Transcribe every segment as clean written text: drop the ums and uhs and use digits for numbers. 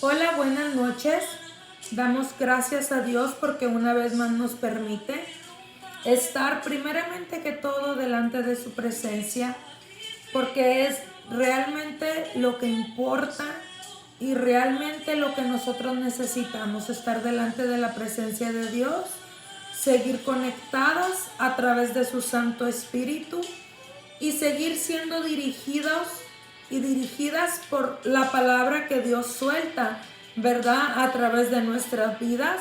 Hola, buenas noches. Damos gracias a Dios porque una vez más nos permite estar primeramente que todo delante de su presencia, porque es realmente lo que importa y realmente lo que nosotros necesitamos, estar delante de la presencia de Dios, seguir conectados a través de su Santo Espíritu y seguir siendo dirigidos y dirigidas por la palabra que Dios suelta, ¿verdad? A través de nuestras vidas,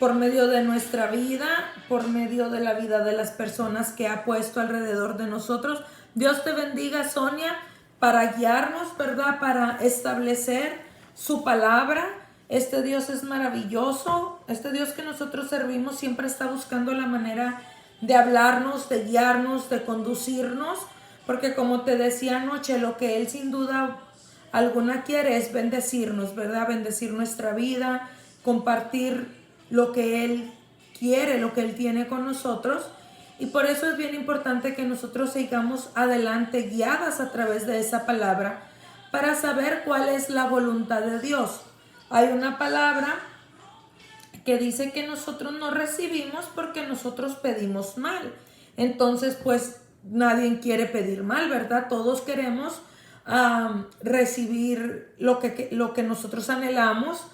por medio de nuestra vida, por medio de la vida de las personas que ha puesto alrededor de nosotros. Dios te bendiga, Sonia, para guiarnos, ¿verdad? Para establecer su palabra. Este Dios es maravilloso. Este Dios que nosotros servimos siempre está buscando la manera de hablarnos, de guiarnos, de conducirnos, porque como te decía anoche, lo que Él sin duda alguna quiere es bendecirnos, ¿verdad? Bendecir nuestra vida, compartir lo que Él quiere, lo que Él tiene con nosotros. Y por eso es bien importante que nosotros sigamos adelante guiadas a través de esa palabra para saber cuál es la voluntad de Dios. Hay una palabra que dice que nosotros no recibimos porque nosotros pedimos mal. Entonces, pues nadie quiere pedir mal, ¿verdad? Todos queremos recibir lo que nosotros anhelamos,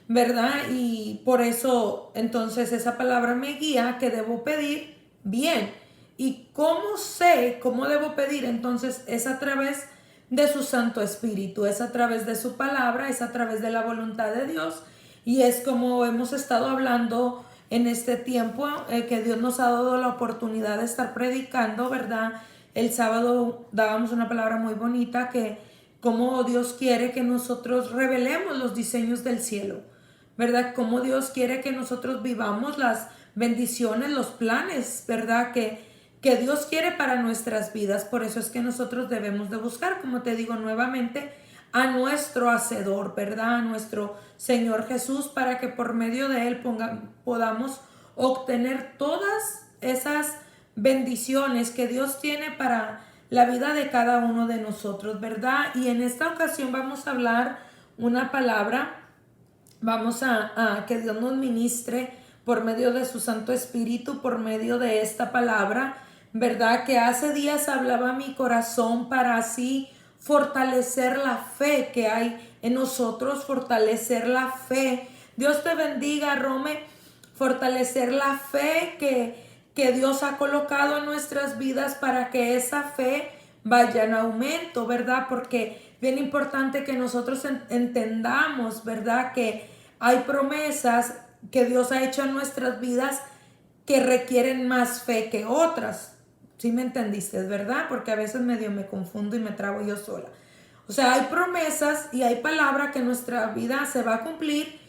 ¿verdad? Y por eso, entonces, esa palabra me guía que debo pedir bien. ¿Y cómo sé cómo debo pedir? Entonces, es a través de su Santo Espíritu, es a través de su palabra, es a través de la voluntad de Dios. Y es como hemos estado hablando en este tiempo, que Dios nos ha dado la oportunidad de estar predicando, ¿verdad? El sábado dábamos una palabra muy bonita que como Dios quiere que nosotros revelemos los diseños del cielo, ¿verdad? Como Dios quiere que nosotros vivamos las bendiciones, los planes, ¿verdad? Que Dios quiere para nuestras vidas. Por eso es que nosotros debemos de buscar, como te digo nuevamente, a nuestro Hacedor, ¿verdad? A nuestro Señor Jesús, para que por medio de Él podamos obtener todas esas bendiciones que Dios tiene para la vida de cada uno de nosotros, ¿verdad? Y en esta ocasión vamos a hablar una palabra, vamos a que Dios nos ministre por medio de su Santo Espíritu, por medio de esta palabra, ¿verdad? Que hace días hablaba mi corazón para así fortalecer la fe que hay en nosotros, fortalecer la fe. Dios te bendiga, Rome, fortalecer la fe que Dios ha colocado en nuestras vidas para que esa fe vaya en aumento, ¿verdad? Porque bien importante que nosotros entendamos, ¿verdad? Que hay promesas que Dios ha hecho en nuestras vidas que requieren más fe que otras. ¿Sí me entendiste, verdad? Porque a veces medio me confundo y me trago yo sola. O sea, hay promesas y hay palabras que en nuestra vida se va a cumplir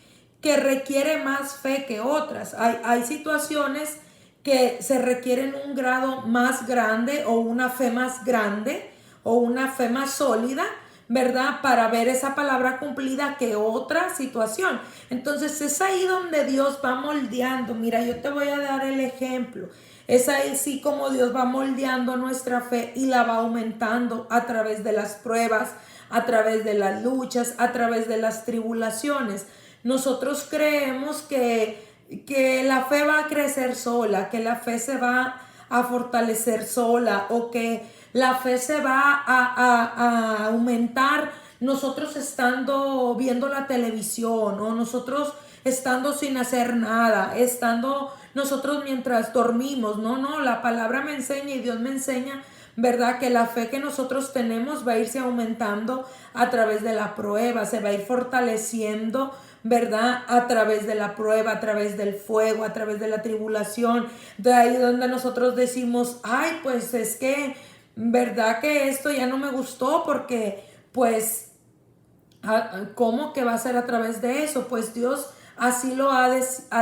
que requiere más fe que otras. Hay situaciones que se requieren un grado más grande o una fe más grande o una fe más sólida, ¿verdad? Para ver esa palabra cumplida que otra situación. Entonces es ahí donde Dios va moldeando. Mira, yo te voy a dar el ejemplo. Es ahí sí como Dios va moldeando nuestra fe y la va aumentando a través de las pruebas, a través de las luchas, a través de las tribulaciones. Nosotros creemos que la fe va a crecer sola, que la fe se va a fortalecer sola o que la fe se va a aumentar nosotros estando viendo la televisión o nosotros estando sin hacer nada, estando nosotros mientras dormimos. No, la palabra me enseña y Dios me enseña, ¿verdad? Que la fe que nosotros tenemos va a irse aumentando a través de la prueba, se va a ir fortaleciendo, ¿verdad? A través de la prueba, a través del fuego, a través de la tribulación. De ahí donde nosotros decimos, ay, pues es que, ¿verdad? Que esto ya no me gustó porque, pues, ¿cómo que va a ser a través de eso? Pues Dios así lo ha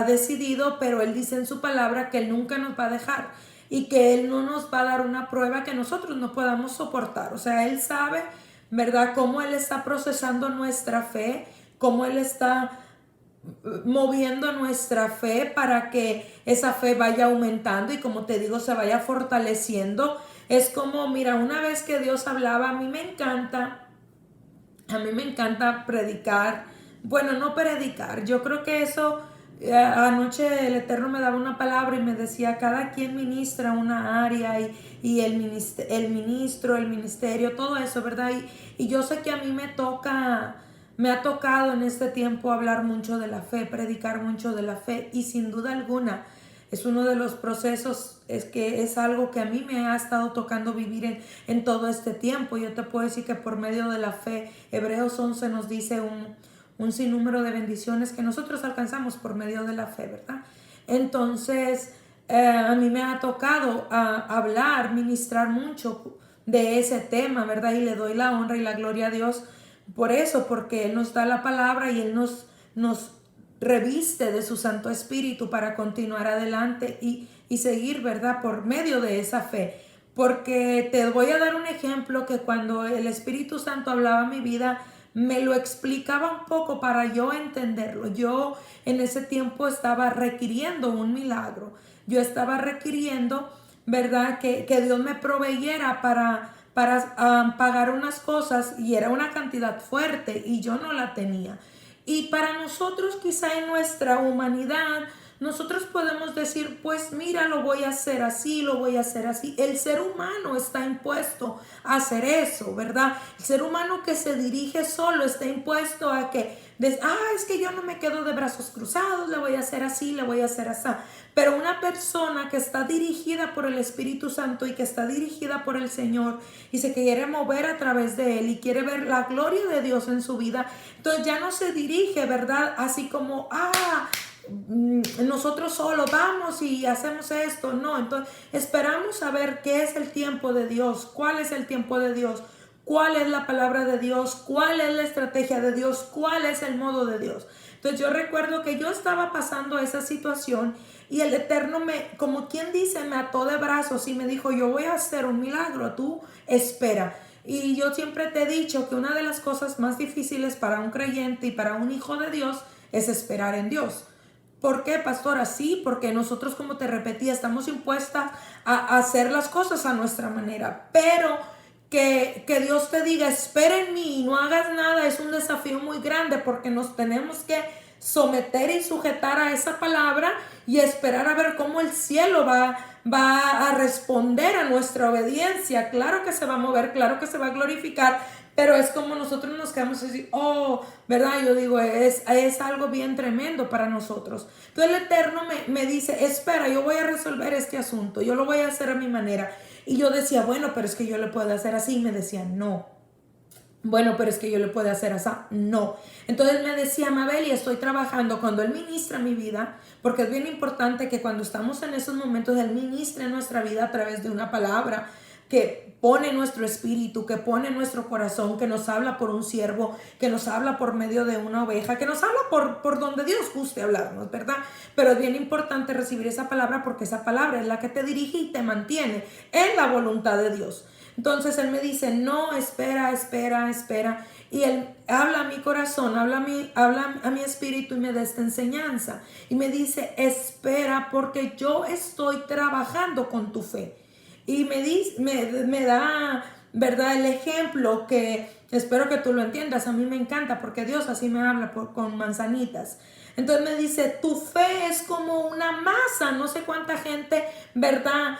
decidido, pero Él dice en su palabra que Él nunca nos va a dejar y que Él no nos va a dar una prueba que nosotros no podamos soportar. O sea, Él sabe, ¿verdad?, cómo Él está procesando nuestra fe, cómo Él está moviendo nuestra fe para que esa fe vaya aumentando y, como te digo, se vaya fortaleciendo. Es como, mira, una vez que Dios hablaba, a mí me encanta predicar, Bueno, no predicar. Yo creo que eso, anoche el Eterno me daba una palabra y me decía, cada quien ministra una área y el ministro, el ministerio, todo eso, ¿verdad? Y yo sé que a mí me ha tocado en este tiempo hablar mucho de la fe, predicar mucho de la fe y sin duda alguna es uno de los procesos, es que es algo que a mí me ha estado tocando vivir en todo este tiempo. Yo te puedo decir que por medio de la fe, Hebreos 11 nos dice un sinnúmero de bendiciones que nosotros alcanzamos por medio de la fe, ¿verdad? Entonces, a mí me ha tocado hablar, ministrar mucho de ese tema, ¿verdad? Y le doy la honra y la gloria a Dios por eso, porque Él nos da la palabra y Él nos reviste de su Santo Espíritu para continuar adelante y seguir, ¿verdad? Por medio de esa fe. Porque te voy a dar un ejemplo que cuando el Espíritu Santo hablaba a mi vida, me lo explicaba un poco para yo entenderlo. Yo en ese tiempo estaba requiriendo un milagro. Yo estaba requiriendo, ¿verdad? Que Dios me proveyera para pagar unas cosas y era una cantidad fuerte y yo no la tenía. Y para nosotros quizá en nuestra humanidad, nosotros podemos decir, pues mira, lo voy a hacer así, lo voy a hacer así. El ser humano está impuesto a hacer eso, ¿verdad? El ser humano que se dirige solo está impuesto a que, es que yo no me quedo de brazos cruzados, le voy a hacer así, le voy a hacer así. Pero una persona que está dirigida por el Espíritu Santo y que está dirigida por el Señor y se quiere mover a través de Él y quiere ver la gloria de Dios en su vida, entonces ya no se dirige, ¿verdad? Así como, nosotros solo vamos y hacemos esto. No, entonces esperamos a ver qué es el tiempo de Dios, cuál es el tiempo de Dios, cuál es la palabra de Dios, cuál es la estrategia de Dios, cuál es el modo de Dios. Entonces yo recuerdo que yo estaba pasando esa situación y el Eterno como quien dice, me ató de brazos y me dijo, yo voy a hacer un milagro, tú espera. Y yo siempre te he dicho que una de las cosas más difíciles para un creyente y para un hijo de Dios es esperar en Dios. ¿Por qué, pastora? Sí, porque nosotros, como te repetía, estamos impuestas a hacer las cosas a nuestra manera, pero que Dios te diga, espera en mí y no hagas nada, es un desafío muy grande porque nos tenemos que someter y sujetar a esa palabra y esperar a ver cómo el cielo va a responder a nuestra obediencia. Claro que se va a mover, claro que se va a glorificar, pero es como nosotros nos quedamos así, ¿verdad? Yo digo, es algo bien tremendo para nosotros. Entonces el Eterno me dice, espera, yo voy a resolver este asunto, yo lo voy a hacer a mi manera. Y yo decía, bueno, pero es que yo le puedo hacer así. Y me decía, no. Bueno, pero es que yo le puedo hacer así. No. Entonces me decía, Mabel, y estoy trabajando cuando Él ministra mi vida, porque es bien importante que cuando estamos en esos momentos, Él ministre nuestra vida a través de una palabra que pone nuestro espíritu, que pone nuestro corazón, que nos habla por un siervo, que nos habla por medio de una oveja, que nos habla por donde Dios guste hablarnos, ¿verdad? Pero es bien importante recibir esa palabra porque esa palabra es la que te dirige y te mantiene en la voluntad de Dios. Entonces Él me dice, no, espera. Y Él habla a mi corazón, habla a mi espíritu y me da esta enseñanza. Y me dice, espera porque yo estoy trabajando con tu fe. Y me da, ¿verdad? El ejemplo que espero que tú lo entiendas. A mí me encanta porque Dios así me habla con manzanitas. Entonces me dice, tu fe es como una masa. No sé cuánta gente, ¿verdad?,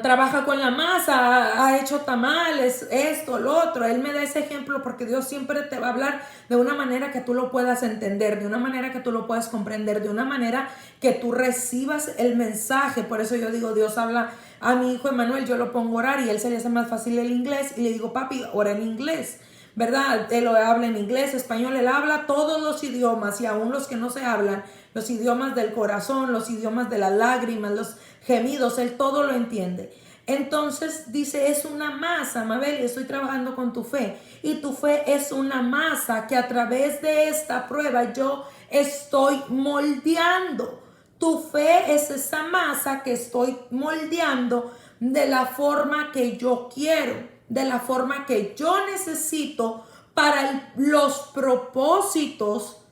trabaja con la masa, ha hecho tamales, esto, lo otro. Él me da ese ejemplo porque Dios siempre te va a hablar de una manera que tú lo puedas entender, de una manera que tú lo puedas comprender, de una manera que tú recibas el mensaje. Por eso yo digo, Dios habla a mi hijo Emanuel, yo lo pongo a orar y él se le hace más fácil el inglés y le digo, papi, ora en inglés, ¿verdad? Él lo habla en inglés, español, él habla todos los idiomas y aún los que no se hablan, los idiomas del corazón, los idiomas de las lágrimas, los gemidos, él todo lo entiende. Entonces dice, es una masa, Mabel, y estoy trabajando con tu fe. Y tu fe es una masa que a través de esta prueba yo estoy moldeando. Tu fe es esa masa que estoy moldeando de la forma que yo quiero, de la forma que yo necesito para los propósitos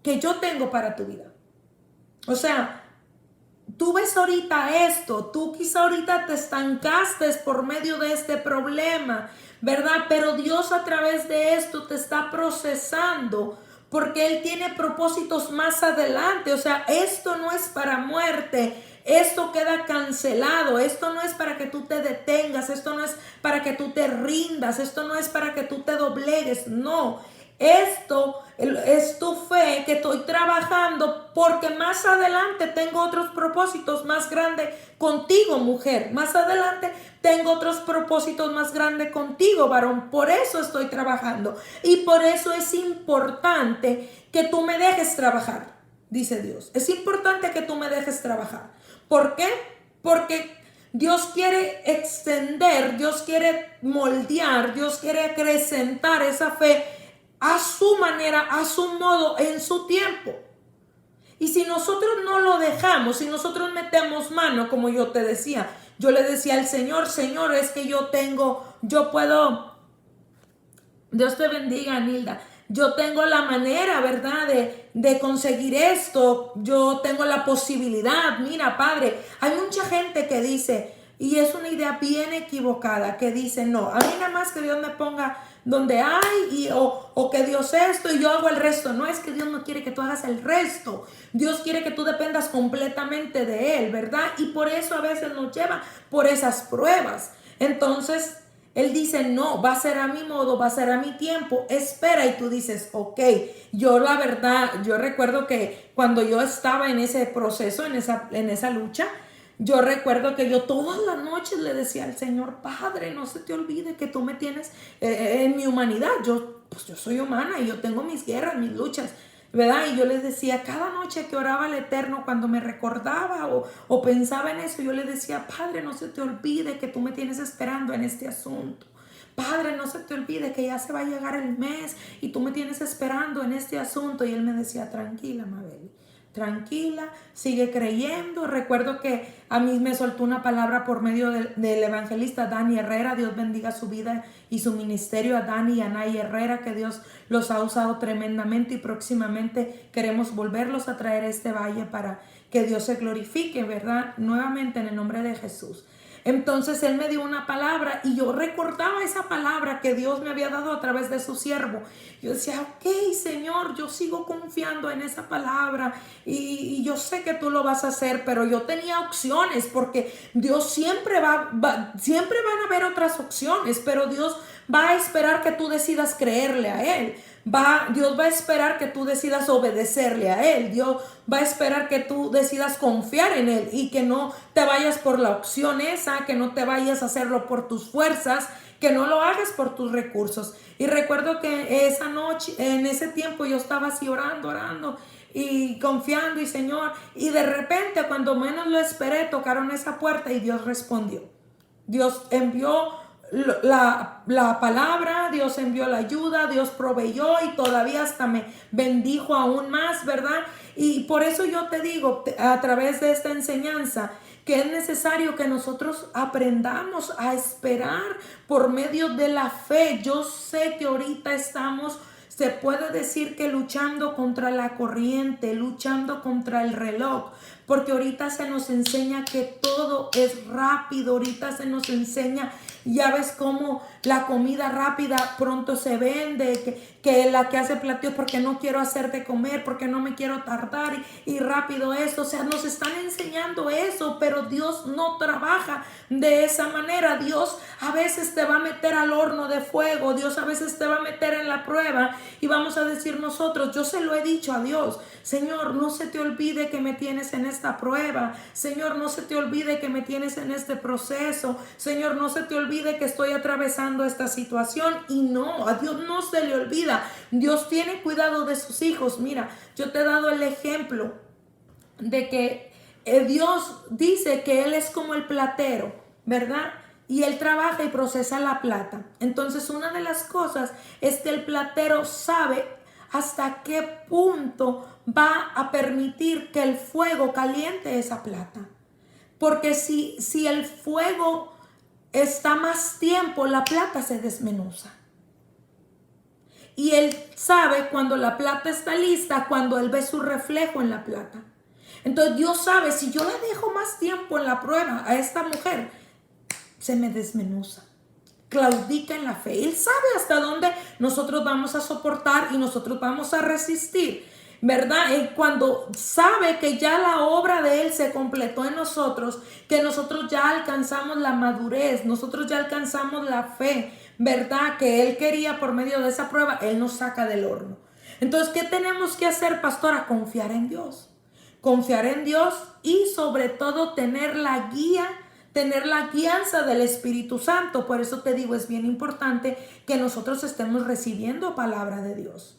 que yo tengo para tu vida. O sea, tú ves ahorita esto, tú quizá ahorita te estancaste por medio de este problema, ¿verdad? Pero Dios a través de esto te está procesando porque Él tiene propósitos más adelante. O sea, esto no es para muerte. Esto queda cancelado, esto no es para que tú te detengas, esto no es para que tú te rindas, esto no es para que tú te doblegues, no. Esto es tu fe que estoy trabajando porque más adelante tengo otros propósitos más grandes contigo, mujer. Más adelante tengo otros propósitos más grandes contigo, varón. Por eso estoy trabajando y por eso es importante que tú me dejes trabajar, dice Dios. Es importante que tú me dejes trabajar. ¿Por qué? Porque Dios quiere extender, Dios quiere moldear, Dios quiere acrecentar esa fe a su manera, a su modo, en su tiempo. Y si nosotros no lo dejamos, si nosotros metemos mano, como yo te decía, yo le decía al Señor, Señor, es que yo puedo, Dios te bendiga, Anilda. Yo tengo la manera, ¿verdad? De conseguir esto. Yo tengo la posibilidad. Mira, Padre, hay mucha gente que dice, y es una idea bien equivocada, que dice, no, a mí nada más que Dios me ponga donde hay, o que Dios esto y yo hago el resto. No es que Dios no quiere que tú hagas el resto. Dios quiere que tú dependas completamente de Él, ¿verdad? Y por eso a veces nos lleva por esas pruebas. Entonces Él dice, no, va a ser a mi modo, va a ser a mi tiempo, espera. Y tú dices, ok, yo la verdad, yo recuerdo que cuando yo estaba en ese proceso, en esa lucha, yo recuerdo que yo todas las noches le decía al Señor, Padre, no se te olvide que tú me tienes en mi humanidad. Pues yo soy humana y yo tengo mis guerras, mis luchas, ¿verdad? Y yo les decía, cada noche que oraba al Eterno, cuando me recordaba o pensaba en eso, yo le decía, Padre, no se te olvide que tú me tienes esperando en este asunto. Padre, no se te olvide que ya se va a llegar el mes y tú me tienes esperando en este asunto. Y Él me decía, tranquila, Mabel, tranquila, sigue creyendo. Recuerdo que a mí me soltó una palabra por medio del evangelista Dani Herrera. Dios bendiga su vida y su ministerio, a Dani y a Nay Herrera, que Dios los ha usado tremendamente y próximamente queremos volverlos a traer a este valle para que Dios se glorifique, ¿verdad? Nuevamente en el nombre de Jesús. Entonces Él me dio una palabra y yo recordaba esa palabra que Dios me había dado a través de su siervo. Yo decía, ok, Señor, yo sigo confiando en esa palabra y yo sé que tú lo vas a hacer, pero yo tenía opciones porque Dios siempre siempre van a haber otras opciones, pero Dios va a esperar que tú decidas creerle a Él. Dios va a esperar que tú decidas obedecerle a Él. Dios va a esperar que tú decidas confiar en Él y que no te vayas por la opción esa, que no te vayas a hacerlo por tus fuerzas, que no lo hagas por tus recursos. Y recuerdo que esa noche, en ese tiempo, yo estaba así orando y confiando y Señor, y de repente cuando menos lo esperé, tocaron esa puerta y Dios respondió. Dios envió la palabra, Dios envió la ayuda, Dios proveyó y todavía hasta me bendijo aún más, ¿verdad? Y por eso yo te digo a través de esta enseñanza que es necesario que nosotros aprendamos a esperar por medio de la fe. Yo sé que ahorita estamos, se puede decir que luchando contra la corriente, luchando contra el reloj, porque ahorita se nos enseña que todo es rápido, ahorita se nos enseña, ya ves cómo la comida rápida pronto se vende, que la que hace platillos porque no quiero hacer de comer, porque no me quiero tardar y rápido eso, o sea, nos están enseñando eso, pero Dios no trabaja de esa manera. Dios a veces te va a meter al horno de fuego, Dios a veces te va a meter en la prueba y vamos a decir nosotros, yo se lo he dicho a Dios, Señor, no se te olvide que me tienes en esta prueba, Señor, no se te olvide que me tienes en este proceso, Señor, no se te olvide que estoy atravesando esta situación. Y no, a Dios no se le olvida. Dios tiene cuidado de sus hijos. Mira, yo te he dado el ejemplo de que Dios dice que Él es como el platero, ¿verdad? Y Él trabaja y procesa la plata. Entonces, una de las cosas es que el platero sabe hasta qué punto va a permitir que el fuego caliente esa plata. Porque si el fuego está más tiempo, la plata se desmenuza. Y Él sabe cuando la plata está lista, cuando Él ve su reflejo en la plata. Entonces Dios sabe, si yo la dejo más tiempo en la prueba a esta mujer, se me desmenuza. claudica en la fe. Él sabe hasta dónde nosotros vamos a soportar y nosotros vamos a resistir, ¿verdad? Él cuando sabe que ya la obra de Él se completó en nosotros, que nosotros ya alcanzamos la madurez, nosotros ya alcanzamos la fe, ¿verdad? Que Él quería por medio de esa prueba, Él nos saca del horno. Entonces, ¿qué tenemos que hacer, pastora? Confiar en Dios. Confiar en Dios y sobre todo tener la guía, tener la guianza del Espíritu Santo. Por eso te digo, es bien importante que nosotros estemos recibiendo palabra de Dios,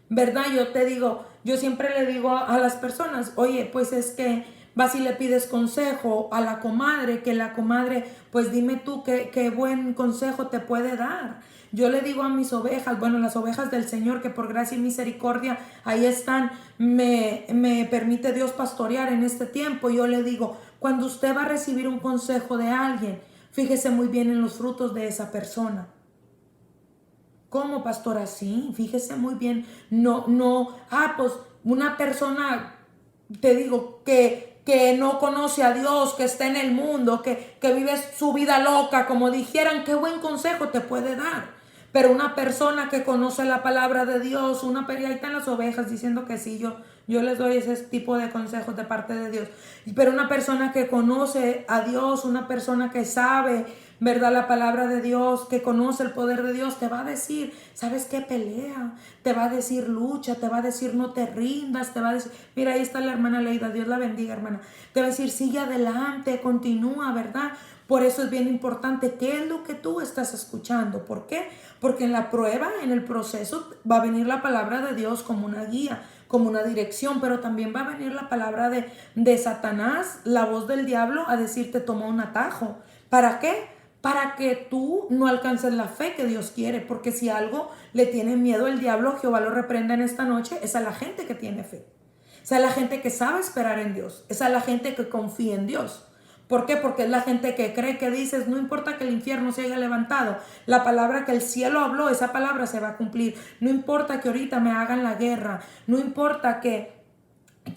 ¿verdad? Yo te digo, yo siempre le digo a las personas, oye, pues es que vas y le pides consejo a la comadre, que la comadre, pues dime tú qué buen consejo te puede dar. Yo le digo a mis ovejas, bueno, las ovejas del Señor, que por gracia y misericordia ahí están, me permite Dios pastorear en este tiempo. Yo le digo, cuando usted va a recibir un consejo de alguien, fíjese muy bien en los frutos de esa persona. ¿Cómo, pastora? Sí, fíjese muy bien. Pues una persona, te digo, que no conoce a Dios, que está en el mundo, que vive su vida loca, como dijeran, qué buen consejo te puede dar. Pero una persona que conoce la palabra de Dios, ahí están las ovejas diciendo que sí, yo les doy ese tipo de consejos de parte de Dios. Pero una persona que conoce a Dios, una persona que sabe, ¿verdad? La palabra de Dios, que conoce el poder de Dios, te va a decir, ¿sabes qué? Pelea, te va a decir lucha, te va a decir no te rindas, te va a decir, mira, ahí está la hermana Leida, Dios la bendiga, hermana. Te va a decir, sigue adelante, continúa, ¿verdad? Por eso es bien importante qué es lo que tú estás escuchando. ¿Por qué? Porque en la prueba, en el proceso, va a venir la palabra de Dios como una guía, como una dirección, pero también va a venir la palabra de Satanás, la voz del diablo, a decirte toma un atajo. ¿Para qué? Para que tú no alcances la fe que Dios quiere, porque si algo le tiene miedo el diablo, Jehová lo reprenda en esta noche, es a la gente que tiene fe, es a la gente que sabe esperar en Dios, es a la gente que confía en Dios. ¿Por qué? Porque es la gente que cree, que dices, no importa que el infierno se haya levantado, la palabra que el cielo habló, esa palabra se va a cumplir. No importa que ahorita me hagan la guerra, no importa que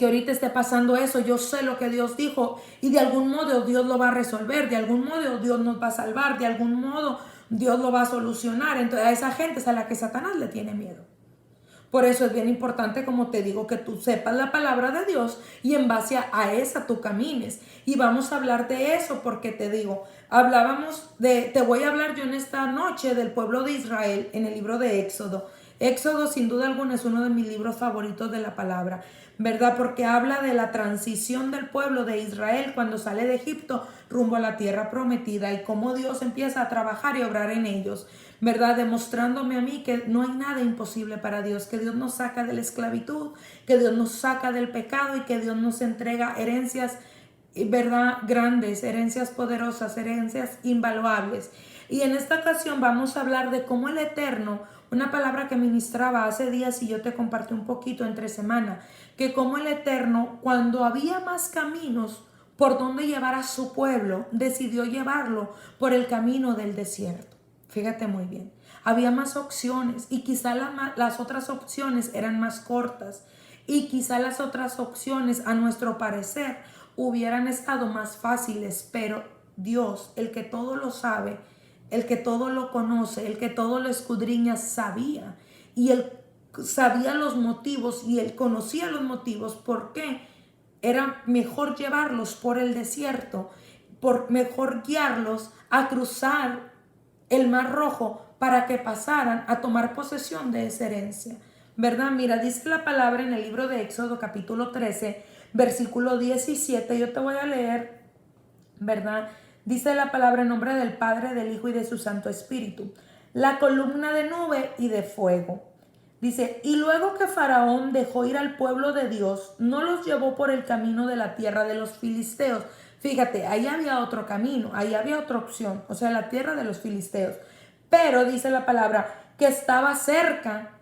ahorita esté pasando eso, yo sé lo que Dios dijo y de algún modo Dios lo va a resolver, de algún modo Dios nos va a salvar, de algún modo Dios lo va a solucionar. Entonces a esa gente es a la que Satanás le tiene miedo. Por eso es bien importante, como te digo, que tú sepas la palabra de Dios y en base a esa tú camines. Y vamos a hablar de eso porque te digo, te voy a hablar yo en esta noche del pueblo de Israel en el libro de Éxodo. Éxodo sin duda alguna es uno de mis libros favoritos de la palabra, ¿verdad? Porque habla de la transición del pueblo de Israel cuando sale de Egipto rumbo a la tierra prometida y cómo Dios empieza a trabajar y obrar en ellos, ¿verdad? Demostrándome a mí que no hay nada imposible para Dios, que Dios nos saca de la esclavitud, que Dios nos saca del pecado y que Dios nos entrega herencias, ¿verdad? Grandes, herencias poderosas, herencias invaluables. Y en esta ocasión vamos a hablar de cómo el Eterno, una palabra que ministraba hace días y yo te compartí un poquito entre semana, que como el Eterno, cuando había más caminos por donde llevar a su pueblo, decidió llevarlo por el camino del desierto. Fíjate muy bien, había más opciones y quizá las otras opciones eran más cortas y quizá las otras opciones, a nuestro parecer, hubieran estado más fáciles, pero Dios, el que todo lo sabe, el que todo lo conoce, el que todo lo escudriña, sabía. Y él sabía los motivos y él conocía los motivos por qué era mejor llevarlos por el desierto, por mejor guiarlos a cruzar el Mar Rojo para que pasaran a tomar posesión de esa herencia. ¿Verdad? Mira, dice la palabra en el libro de Éxodo capítulo 13, versículo 17. Yo te voy a leer, ¿verdad? Dice la palabra en nombre del Padre, del Hijo y de su Santo Espíritu. La columna de nube y de fuego. Dice, y luego que Faraón dejó ir al pueblo de Dios, no los llevó por el camino de la tierra de los filisteos. Fíjate, ahí había otro camino, ahí había otra opción, o sea, la tierra de los filisteos. Pero dice la palabra que estaba cerca,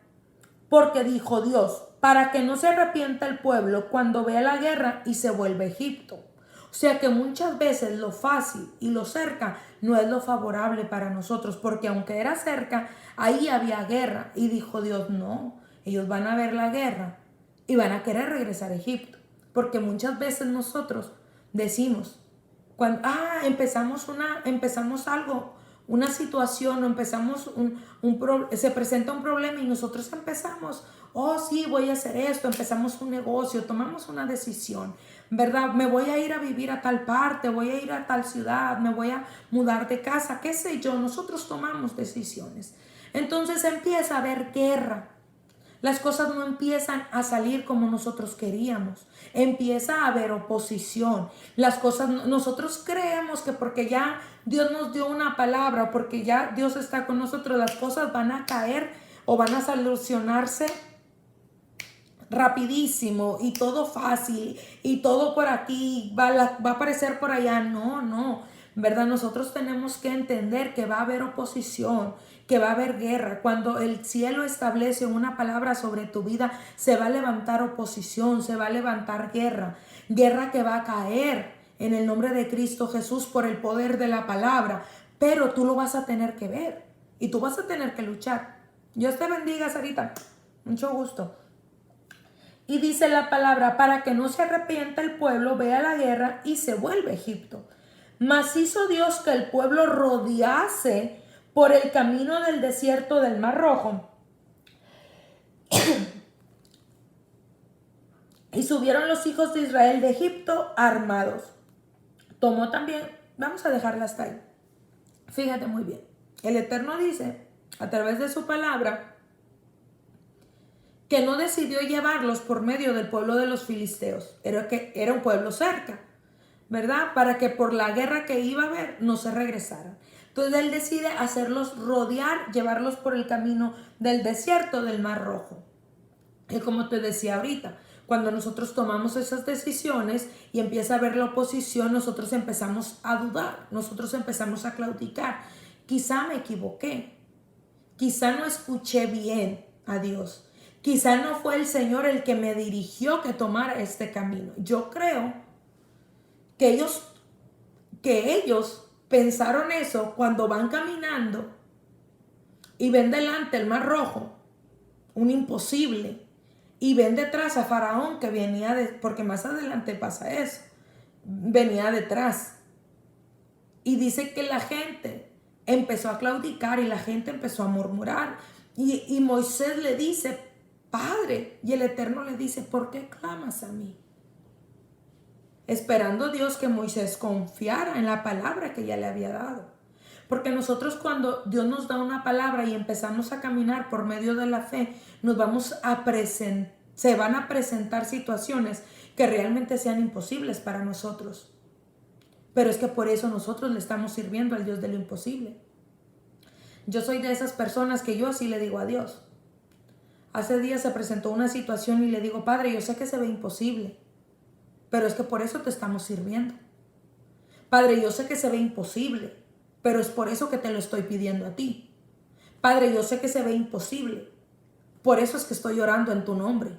porque dijo Dios, para que no se arrepienta el pueblo cuando vea la guerra y se vuelva a Egipto. O sea que muchas veces lo fácil y lo cerca no es lo favorable para nosotros, porque aunque era cerca, ahí había guerra. Y dijo Dios, no, ellos van a ver la guerra y van a querer regresar a Egipto. Porque muchas veces nosotros decimos, cuando empezamos algo, una situación o empezamos se presenta un problema y nosotros empezamos, oh sí, voy a hacer esto, empezamos un negocio, tomamos una decisión, ¿verdad? Me voy a ir a vivir a tal parte, voy a ir a tal ciudad, me voy a mudar de casa, qué sé yo, nosotros tomamos decisiones. Entonces empieza a haber guerra. Las cosas no empiezan a salir como nosotros queríamos. Empieza a haber oposición. Las cosas, nosotros creemos que porque ya Dios nos dio una palabra o porque ya Dios está con nosotros, las cosas van a caer o van a solucionarse rapidísimo y todo fácil y todo por aquí va a aparecer por allá. No, no, ¿verdad? Nosotros tenemos que entender que va a haber oposición, que va a haber guerra. Cuando el cielo establece una palabra sobre tu vida, se va a levantar oposición, se va a levantar guerra, guerra que va a caer en el nombre de Cristo Jesús por el poder de la palabra, pero tú lo vas a tener que ver y tú vas a tener que luchar. Dios te bendiga, Sarita, mucho gusto. Y dice la palabra, para que no se arrepienta el pueblo, vea la guerra y se vuelve a Egipto. Mas hizo Dios que el pueblo rodease por el camino del desierto del Mar Rojo. Y subieron los hijos de Israel de Egipto armados. Tomó también, vamos a dejarla hasta ahí. Fíjate muy bien. El Eterno dice, a través de su palabra, que no decidió llevarlos por medio del pueblo de los filisteos. Era un pueblo cerca, ¿verdad? Para que por la guerra que iba a haber no se regresaran. Entonces él decide hacerlos rodear, llevarlos por el camino del desierto del Mar Rojo. Y como te decía ahorita, cuando nosotros tomamos esas decisiones y empieza a haber la oposición, nosotros empezamos a dudar, nosotros empezamos a claudicar. Quizá me equivoqué, quizá no escuché bien a Dios. Quizá no fue el Señor el que me dirigió que tomara este camino. Yo creo que ellos pensaron eso cuando van caminando y ven delante el Mar Rojo, un imposible, y ven detrás a Faraón que venía porque más adelante pasa eso, venía detrás. Y dice que la gente empezó a claudicar y la gente empezó a murmurar. Y Moisés le dice, Padre, y el Eterno le dice, ¿por qué clamas a mí? Esperando Dios que Moisés confiara en la palabra que ya le había dado. Porque nosotros cuando Dios nos da una palabra y empezamos a caminar por medio de la fe, se van a presentar situaciones que realmente sean imposibles para nosotros. Pero es que por eso nosotros le estamos sirviendo al Dios de lo imposible. Yo soy de esas personas que yo así le digo a Dios. Hace días se presentó una situación y le digo, Padre, yo sé que se ve imposible, pero es que por eso te estamos sirviendo. Padre, yo sé que se ve imposible, pero es por eso que te lo estoy pidiendo a ti. Padre, yo sé que se ve imposible, por eso es que estoy orando en tu nombre.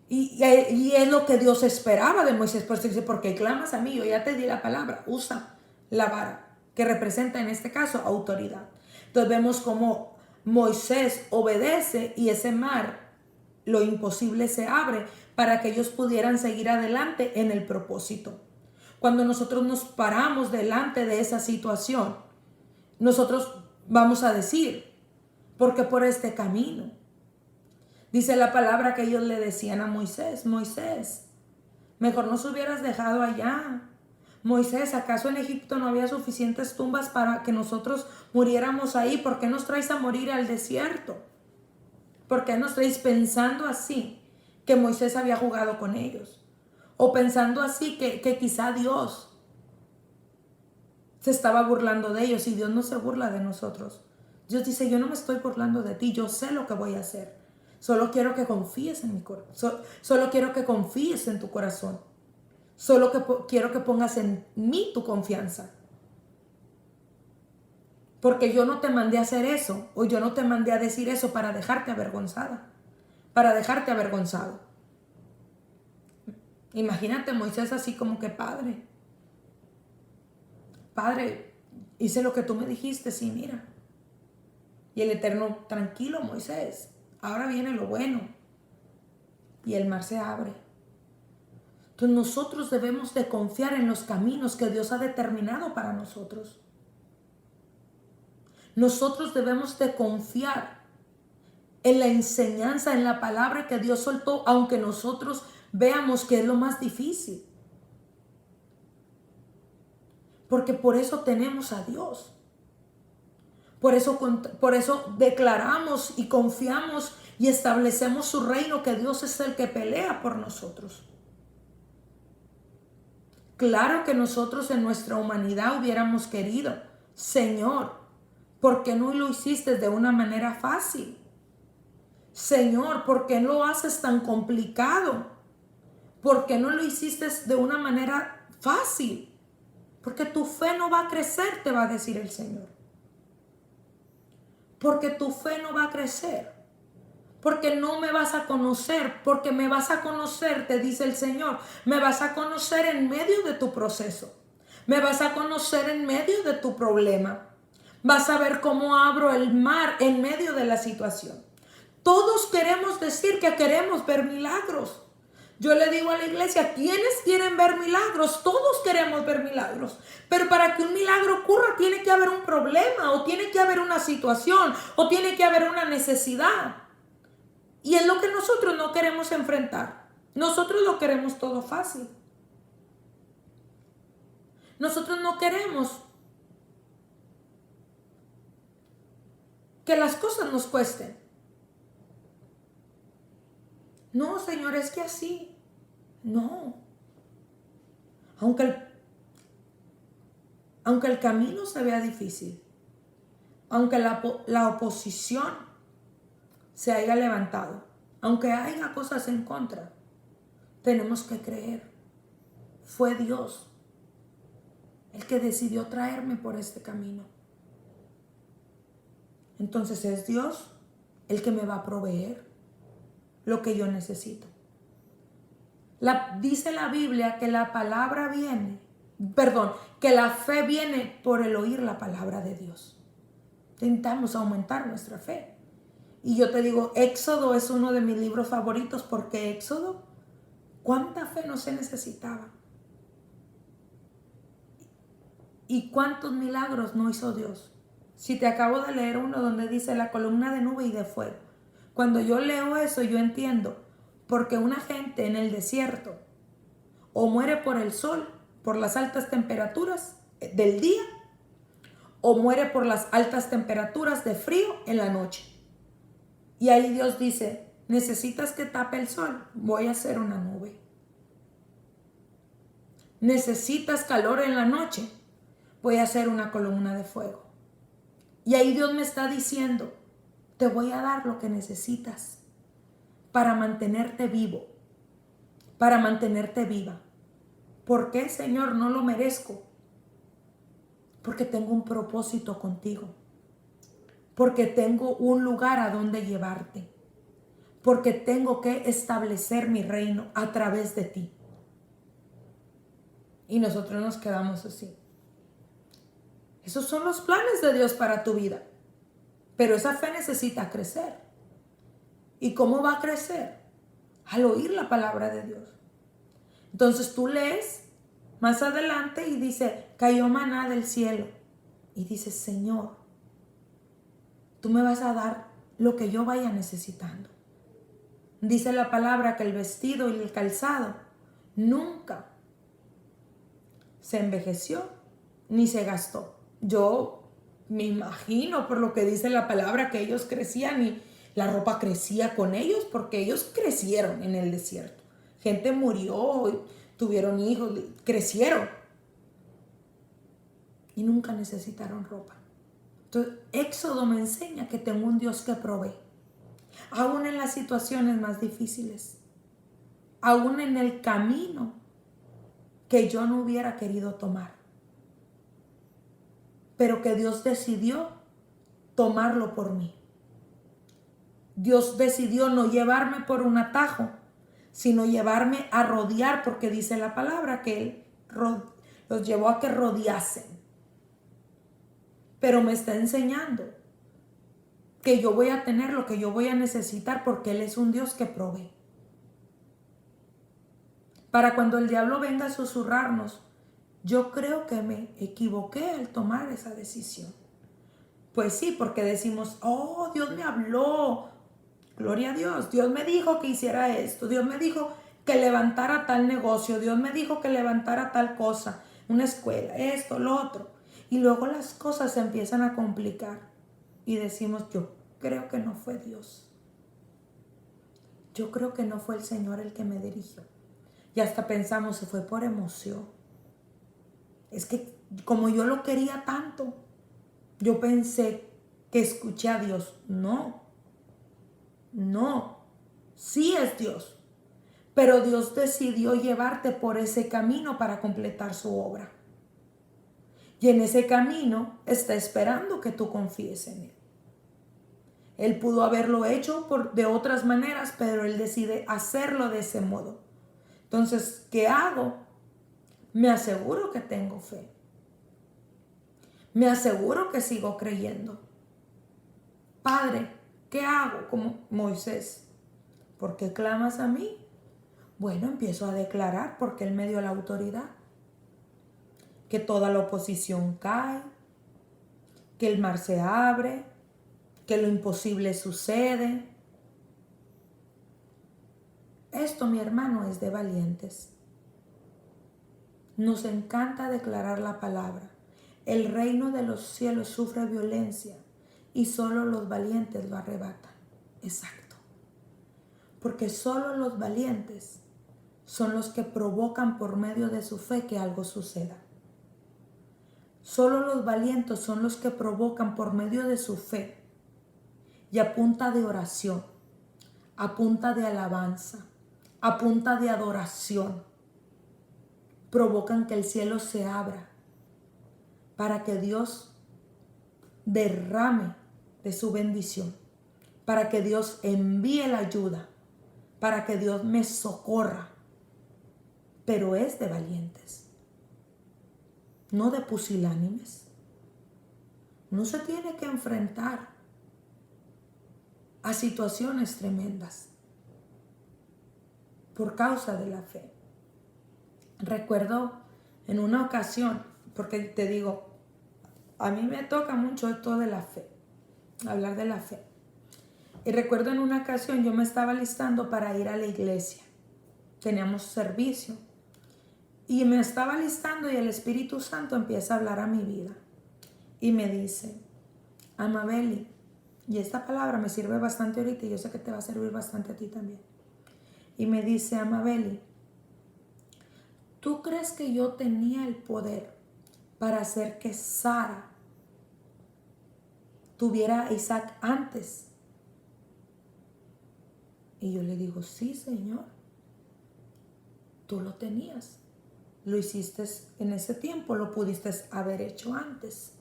Y es lo que Dios esperaba de Moisés. Por eso dice, porque clamas a mí, yo ya te di la palabra, usa la vara, que representa en este caso autoridad. Entonces vemos cómo Moisés obedece y ese mar, lo imposible se abre para que ellos pudieran seguir adelante en el propósito. Cuando nosotros nos paramos delante de esa situación, nosotros vamos a decir, porque por este camino. Dice la palabra que ellos le decían a Moisés, Moisés, mejor nos hubieras dejado allá. Moisés, ¿acaso en Egipto no había suficientes tumbas para que nosotros muriéramos ahí? ¿Por qué nos traes a morir al desierto? ¿Por qué nos traes pensando así que Moisés había jugado con ellos? O pensando así que quizá Dios se estaba burlando de ellos y Dios no se burla de nosotros. Dios dice, yo no me estoy burlando de ti, yo sé lo que voy a hacer. Solo quiero que confíes en mi corazón. Solo quiero que confíes en tu corazón. Solo quiero que pongas en mí tu confianza. Porque yo no te mandé a hacer eso, o yo no te mandé a decir eso para dejarte avergonzada, para dejarte avergonzado. Imagínate Moisés así como que, Padre, hice lo que tú me dijiste, sí, mira. Y el Eterno, tranquilo Moisés, ahora viene lo bueno. Y el mar se abre. Entonces nosotros debemos de confiar en los caminos que Dios ha determinado para nosotros. Nosotros debemos de confiar en la enseñanza, en la palabra que Dios soltó, aunque nosotros veamos que es lo más difícil. Porque por eso tenemos a Dios. Por eso declaramos y confiamos y establecemos su reino, que Dios es el que pelea por nosotros. Claro que nosotros en nuestra humanidad hubiéramos querido, Señor, ¿por qué no lo hiciste de una manera fácil? Señor, ¿por qué lo haces tan complicado? ¿Por qué no lo hiciste de una manera fácil? Porque tu fe no va a crecer, te va a decir el Señor. Porque tu fe no va a crecer. Porque no me vas a conocer. Porque me vas a conocer, te dice el Señor. Me vas a conocer en medio de tu proceso. Me vas a conocer en medio de tu problema. Vas a ver cómo abro el mar en medio de la situación. Todos queremos decir que queremos ver milagros. Yo le digo a la iglesia, ¿quiénes quieren ver milagros? Todos queremos ver milagros. Pero para que un milagro ocurra tiene que haber un problema, o tiene que haber una situación, o tiene que haber una necesidad. Y es lo que nosotros no queremos enfrentar. Nosotros lo queremos todo fácil. Nosotros no queremos que las cosas nos cuesten. No, Señor, es que así. No. Aunque el camino se vea difícil, aunque la oposición se haya levantado, aunque haya cosas en contra, tenemos que creer. Fue Dios el que decidió traerme por este camino. Entonces es Dios el que me va a proveer lo que yo necesito. Dice la Biblia que que la fe viene por el oír la palabra de Dios. Intentamos aumentar nuestra fe. Y yo te digo, Éxodo es uno de mis libros favoritos, porque Éxodo, ¿cuánta fe no se necesitaba? ¿Y cuántos milagros no hizo Dios? Si te acabo de leer uno donde dice la columna de nube y de fuego. Cuando yo leo eso, yo entiendo, porque una gente en el desierto o muere por el sol, por las altas temperaturas del día, o muere por las altas temperaturas de frío en la noche. Y ahí Dios dice, necesitas que tape el sol, voy a hacer una nube. Necesitas calor en la noche, voy a hacer una columna de fuego. Y ahí Dios me está diciendo, te voy a dar lo que necesitas para mantenerte vivo, para mantenerte viva. ¿Por qué, Señor? No lo merezco. Porque tengo un propósito contigo. Porque tengo un lugar a donde llevarte. Porque tengo que establecer mi reino a través de ti. Y nosotros nos quedamos así. Esos son los planes de Dios para tu vida. Pero esa fe necesita crecer. ¿Y cómo va a crecer? Al oír la palabra de Dios. Entonces tú lees más adelante y dice, cayó maná del cielo. Y dice, Señor, tú me vas a dar lo que yo vaya necesitando. Dice la palabra que el vestido y el calzado nunca se envejeció ni se gastó. Yo me imagino, por lo que dice la palabra, que ellos crecían y la ropa crecía con ellos, porque ellos crecieron en el desierto. Gente murió, tuvieron hijos, crecieron. Y nunca necesitaron ropa. Entonces, Éxodo me enseña que tengo un Dios que provee. Aún en las situaciones más difíciles. Aún en el camino que yo no hubiera querido tomar. Pero que Dios decidió tomarlo por mí. Dios decidió no llevarme por un atajo, sino llevarme a rodear, porque dice la palabra que Él los llevó a que rodeasen. Pero me está enseñando que yo voy a tener lo que yo voy a necesitar, porque Él es un Dios que provee. para cuando el diablo venga a susurrarnos, yo creo que me equivoqué al tomar esa decisión. Pues sí, porque decimos, oh, Dios me habló, gloria a Dios, Dios me dijo que hiciera esto, Dios me dijo que levantara tal negocio, Dios me dijo que levantara tal cosa, una escuela, esto, lo otro. Y luego las cosas se empiezan a complicar y decimos, yo creo que no fue Dios. Yo creo que no fue el Señor el que me dirigió. Y hasta pensamos, se fue por emoción. Es que como yo lo quería tanto, yo pensé que escuché a Dios. No, sí es Dios. Pero Dios decidió llevarte por ese camino para completar su obra. Y en ese camino está esperando que tú confíes en Él. Él pudo haberlo hecho de otras maneras, pero Él decide hacerlo de ese modo. Entonces, ¿qué hago? Me aseguro que tengo fe. Me aseguro que sigo creyendo. Padre, ¿qué hago? Como Moisés. ¿Por qué clamas a mí? Bueno, empiezo a declarar porque Él me dio la autoridad. Que toda la oposición cae, que el mar se abre, que lo imposible sucede. Esto, mi hermano, es de valientes. Nos encanta declarar la palabra. El reino de los cielos sufre violencia y solo los valientes lo arrebatan. Exacto. Porque solo los valientes son los que provocan por medio de su fe que algo suceda. Solo los valientes son los que provocan por medio de su fe y a punta de oración, a punta de alabanza, a punta de adoración, provocan que el cielo se abra para que Dios derrame de su bendición, para que Dios envíe la ayuda, para que Dios me socorra. Pero es de valientes, no de pusilánimes. No se tiene que enfrentar a situaciones tremendas por causa de la fe. Recuerdo en una ocasión, porque te digo, a mí me toca mucho esto de la fe, hablar de la fe. Y recuerdo en una ocasión yo me estaba listando para ir a la iglesia. Teníamos servicio. Y me estaba listando y el Espíritu Santo empieza a hablar a mi vida. Y me dice, Amabeli, y esta palabra me sirve bastante ahorita y yo sé que te va a servir bastante a ti también. Y me dice, Amabeli, ¿tú crees que yo tenía el poder para hacer que Sara tuviera a Isaac antes? Y yo le digo, sí, Señor, tú lo tenías. Lo hiciste en ese tiempo, lo pudiste haber hecho antes.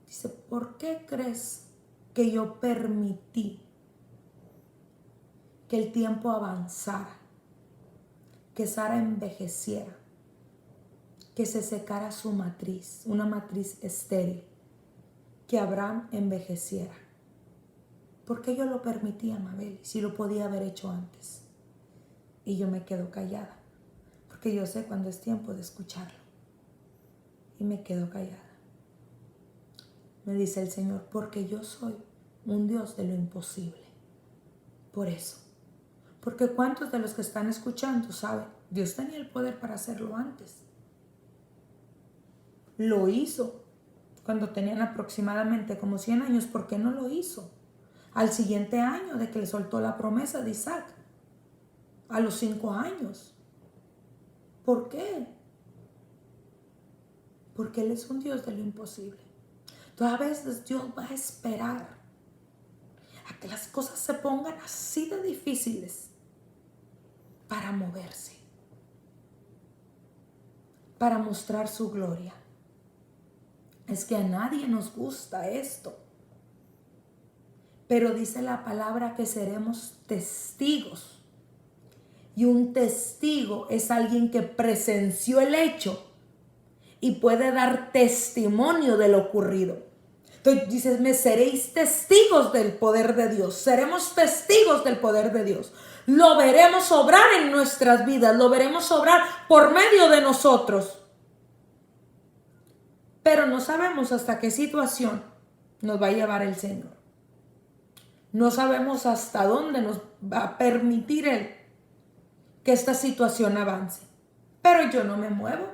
Dice, ¿por qué crees que yo permití que el tiempo avanzara, que Sara envejeciera, que se secara su matriz, una matriz estéril, que Abraham envejeciera? ¿Por qué yo lo permití, Amabel, si lo podía haber hecho antes? Y yo me quedo callada, porque yo sé cuando es tiempo de escucharlo. Y me quedo callada. Me dice el Señor, porque yo soy un Dios de lo imposible. Por eso. Porque ¿cuántos de los que están escuchando saben? Dios tenía el poder para hacerlo antes. Lo hizo cuando tenían aproximadamente como 100 años. ¿Por qué no lo hizo al siguiente año de que le soltó la promesa de Isaac? A los 5 años. ¿Por qué? Porque Él es un Dios de lo imposible. Entonces a veces Dios va a esperar a que las cosas se pongan así de difíciles para moverse, para mostrar su gloria. Es que a nadie nos gusta esto, pero dice la palabra que seremos testigos. Y un testigo es alguien que presenció el hecho y puede dar testimonio de lo ocurrido. Entonces dices, me seréis testigos del poder de Dios. Seremos testigos del poder de Dios. Lo veremos obrar en nuestras vidas. Lo veremos obrar por medio de nosotros. Pero no sabemos hasta qué situación nos va a llevar el Señor. No sabemos hasta dónde nos va a permitir Él que esta situación avance. Pero yo no me muevo.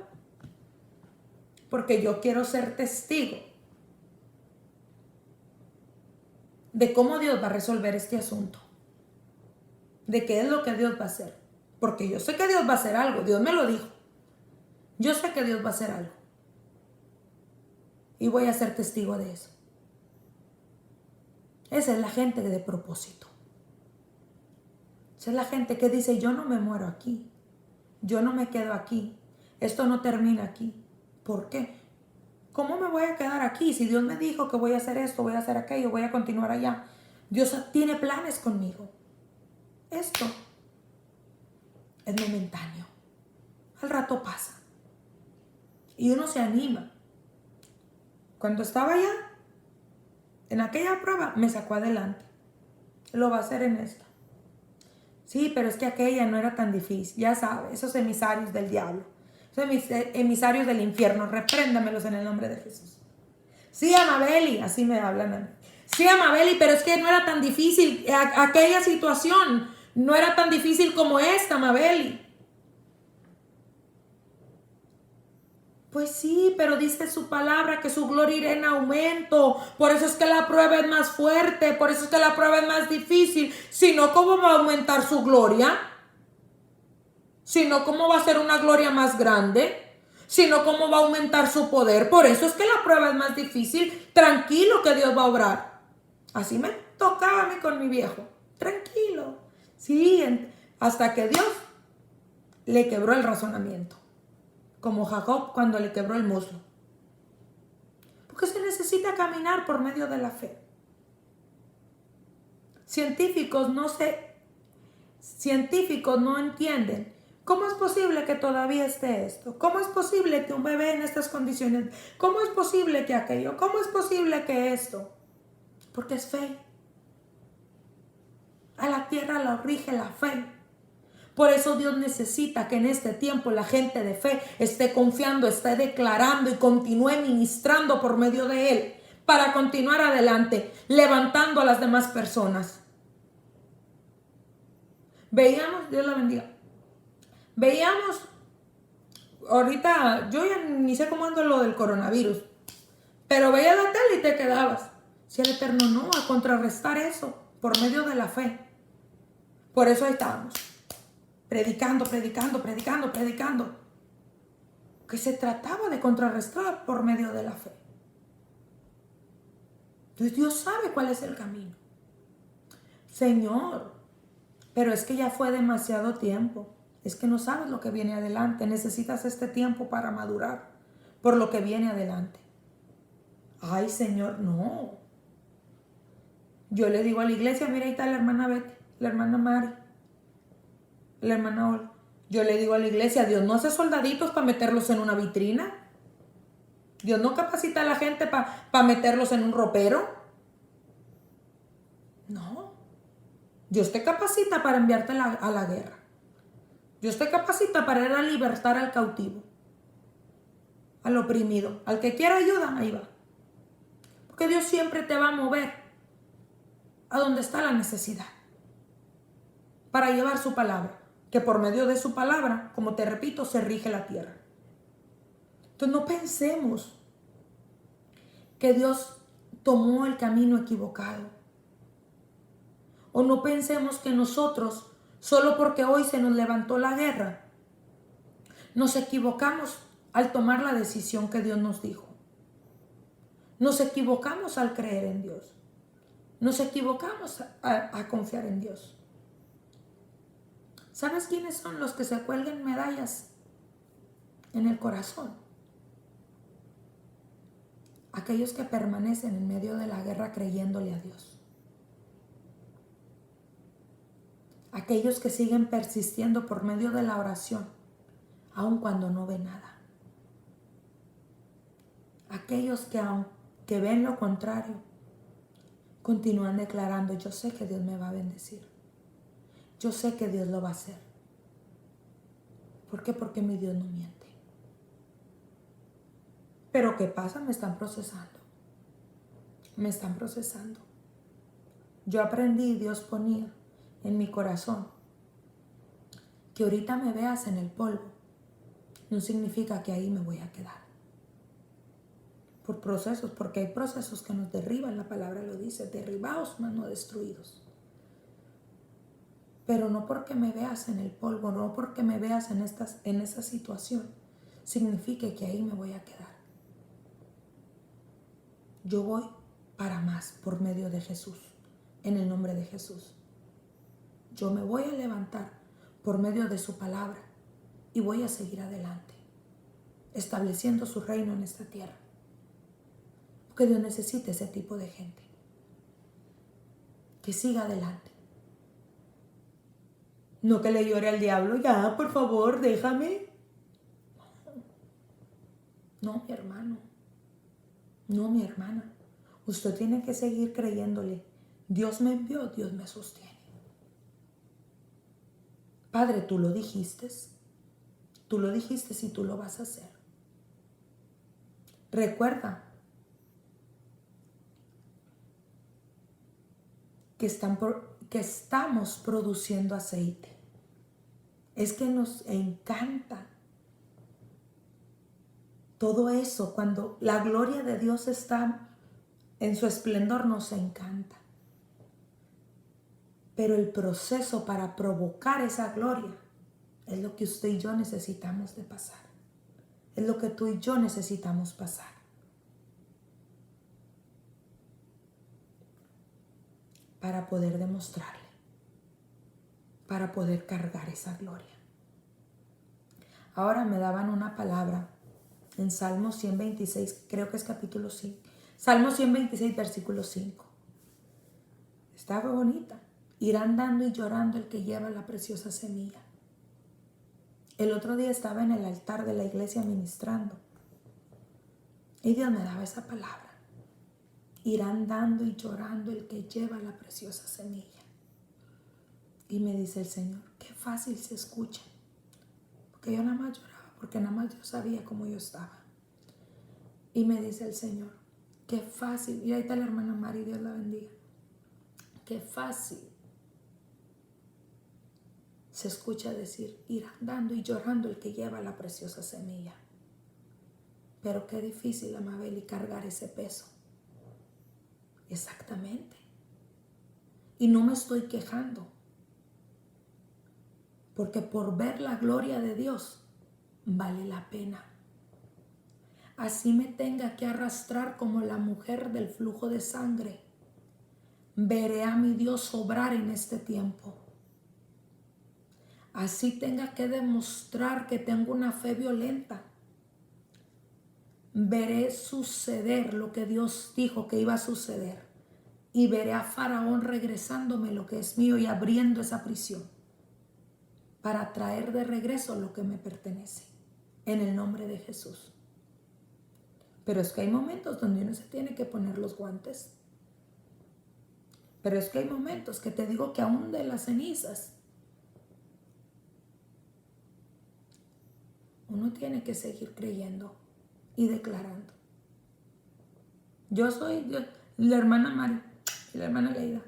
Porque yo quiero ser testigo de cómo Dios va a resolver este asunto. De qué es lo que Dios va a hacer. Porque yo sé que Dios va a hacer algo. Dios me lo dijo. Yo sé que Dios va a hacer algo. Y voy a ser testigo de eso. Esa es la gente de propósito. Esa es la gente que dice, yo no me muero aquí. Yo no me quedo aquí. Esto no termina aquí. ¿Por qué? ¿Cómo me voy a quedar aquí? Si Dios me dijo que voy a hacer esto, voy a hacer aquello, voy a continuar allá. Dios tiene planes conmigo. Esto es momentáneo. Al rato pasa. Y uno se anima. Cuando estaba allá, en aquella prueba, me sacó adelante. Lo va a hacer en esta. Sí, pero es que aquella no era tan difícil. Ya sabe, esos emisarios del diablo. Esos emisarios del infierno. Repréndamelos en el nombre de Jesús. Sí, Amabeli, así me hablan a mí. Sí, Amabeli, pero es que no era tan difícil. Aquella situación no era tan difícil como esta, Amabeli. Pues sí, pero dice su palabra que su gloria irá en aumento. Por eso es que la prueba es más fuerte. Por eso es que la prueba es más difícil. Si no, ¿cómo va a aumentar su gloria? Si no, ¿cómo va a ser una gloria más grande? Si no, ¿cómo va a aumentar su poder? Por eso es que la prueba es más difícil. Tranquilo que Dios va a obrar. Así me tocaba a mí con mi viejo. Tranquilo. Sí, hasta que Dios le quebró el razonamiento. Como Jacob cuando le quebró el muslo. Porque se necesita caminar por medio de la fe. Científicos no entienden. ¿Cómo es posible que todavía esté esto? ¿Cómo es posible que un bebé en estas condiciones? ¿Cómo es posible que aquello? ¿Cómo es posible que esto? Porque es fe. A la tierra la rige la fe. Por eso Dios necesita que en este tiempo la gente de fe esté confiando, esté declarando y continúe ministrando por medio de Él para continuar adelante, levantando a las demás personas. Veíamos, Dios la bendiga, veíamos, ahorita yo ya ni sé cómo ando lo del coronavirus, pero veía la tele y te quedabas. Si el Eterno no, a contrarrestar eso por medio de la fe. Por eso ahí estábamos. Predicando. Que se trataba de contrarrestar por medio de la fe. Entonces Dios sabe cuál es el camino. Señor, pero es que ya fue demasiado tiempo. Es que no sabes lo que viene adelante. Necesitas este tiempo para madurar por lo que viene adelante. Ay, Señor, no. Yo le digo a la iglesia, mira, ahí está la hermana Betty, la hermana Mari, la hermana Olga. Yo le digo a la iglesia, Dios no hace soldaditos para meterlos en una vitrina. Dios no capacita a la gente para meterlos en un ropero. No. Dios te capacita para enviarte a la guerra. Dios te capacita para ir a libertar al cautivo, al oprimido, al que quiera ayuda, ahí va. Porque Dios siempre te va a mover a donde está la necesidad para llevar su palabra. Que por medio de su palabra, como te repito, se rige la tierra. Entonces no pensemos que Dios tomó el camino equivocado. O no pensemos que nosotros, solo porque hoy se nos levantó la guerra, nos equivocamos al tomar la decisión que Dios nos dijo. Nos equivocamos al creer en Dios. Nos equivocamos a confiar en Dios. ¿Sabes quiénes son los que se cuelgan medallas en el corazón? Aquellos que permanecen en medio de la guerra creyéndole a Dios. Aquellos que siguen persistiendo por medio de la oración, aun cuando no ven nada. Aquellos que ven lo contrario, continúan declarando, yo sé que Dios me va a bendecir. Yo sé que Dios lo va a hacer. ¿Por qué? Porque mi Dios no miente. Pero ¿qué pasa? Me están procesando. Me están procesando. Yo aprendí, Dios ponía en mi corazón que ahorita me veas en el polvo no significa que ahí me voy a quedar. Por procesos, porque hay procesos que nos derriban, la palabra lo dice, derribados mas no destruidos. Pero no porque me veas en el polvo, no porque me veas en esa situación, significa que ahí me voy a quedar. Yo voy para más por medio de Jesús, en el nombre de Jesús. Yo me voy a levantar por medio de su palabra y voy a seguir adelante, estableciendo su reino en esta tierra. Porque Dios necesita ese tipo de gente que siga adelante. No que le llore al diablo, ya, por favor, déjame. No, mi hermano. No, mi hermana. Usted tiene que seguir creyéndole. Dios me envió, Dios me sostiene. Padre, tú lo dijiste. Tú lo dijiste y tú lo vas a hacer. Recuerda que estamos produciendo aceite. Es que nos encanta todo eso. Cuando la gloria de Dios está en su esplendor, nos encanta. Pero el proceso para provocar esa gloria es lo que usted y yo necesitamos de pasar. Es lo que tú y yo necesitamos pasar. Para poder demostrarle. Para poder cargar esa gloria. Ahora me daban una palabra en Salmo 126, creo que es capítulo 5. Salmo 126, versículo 5. Estaba bonita. Irá andando y llorando el que lleva la preciosa semilla. El otro día estaba en el altar de la iglesia ministrando. Y Dios me daba esa palabra. Irá andando y llorando el que lleva la preciosa semilla. Y me dice el Señor, qué fácil se escucha. Porque yo nada más lloraba, porque nada más yo sabía cómo yo estaba. Y me dice el Señor, qué fácil. Y ahí está la hermana Mari, Dios la bendiga. Qué fácil se escucha decir, ir andando y llorando el que lleva la preciosa semilla. Pero qué difícil, Amabel, y cargar ese peso. Exactamente. Y no me estoy quejando. Porque por ver la gloria de Dios vale la pena. Así me tenga que arrastrar como la mujer del flujo de sangre. Veré a mi Dios obrar en este tiempo. Así tenga que demostrar que tengo una fe violenta. Veré suceder lo que Dios dijo que iba a suceder. Y veré a Faraón regresándome lo que es mío y abriendo esa prisión para traer de regreso lo que me pertenece. En el nombre de Jesús. Pero es que hay momentos donde uno se tiene que poner los guantes. Pero es que hay momentos que te digo que aún de las cenizas uno tiene que seguir creyendo y declarando. Yo soy la hermana Mari y la hermana Leida.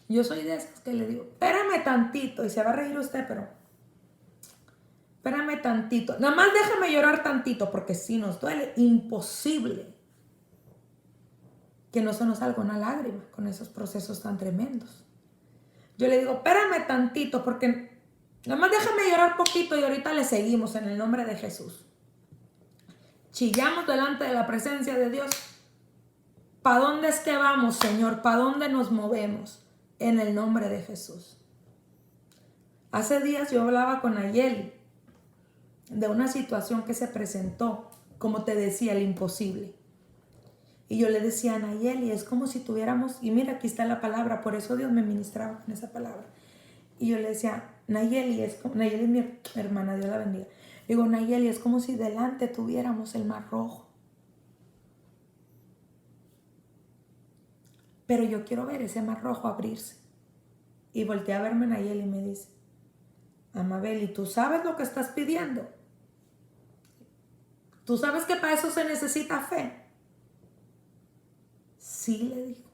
Yo soy de esas que le digo, espérame tantito, y se va a reír usted, pero espérame tantito. Nada más déjame llorar tantito, porque si nos duele, imposible que no se nos salga una lágrima con esos procesos tan tremendos. Yo le digo, espérame tantito, porque nada más déjame llorar poquito y ahorita le seguimos en el nombre de Jesús. Chillamos delante de la presencia de Dios. ¿Para dónde es que vamos, Señor? ¿Para dónde nos movemos? En el nombre de Jesús. Hace días yo hablaba con Nayeli de una situación que se presentó, como te decía, el imposible. Y yo le decía a Nayeli, es como si tuviéramos, y mira, aquí está la palabra, por eso Dios me ministraba con esa palabra. Y yo le decía, Nayeli es mi hermana, Dios la bendiga. Digo, Nayeli, es como si delante tuviéramos el mar rojo. Pero yo quiero ver ese mar rojo abrirse. Y volteé a verme Nayeli y me dice, Amabel, ¿y tú sabes lo que estás pidiendo? ¿Tú sabes que para eso se necesita fe? Sí, le digo.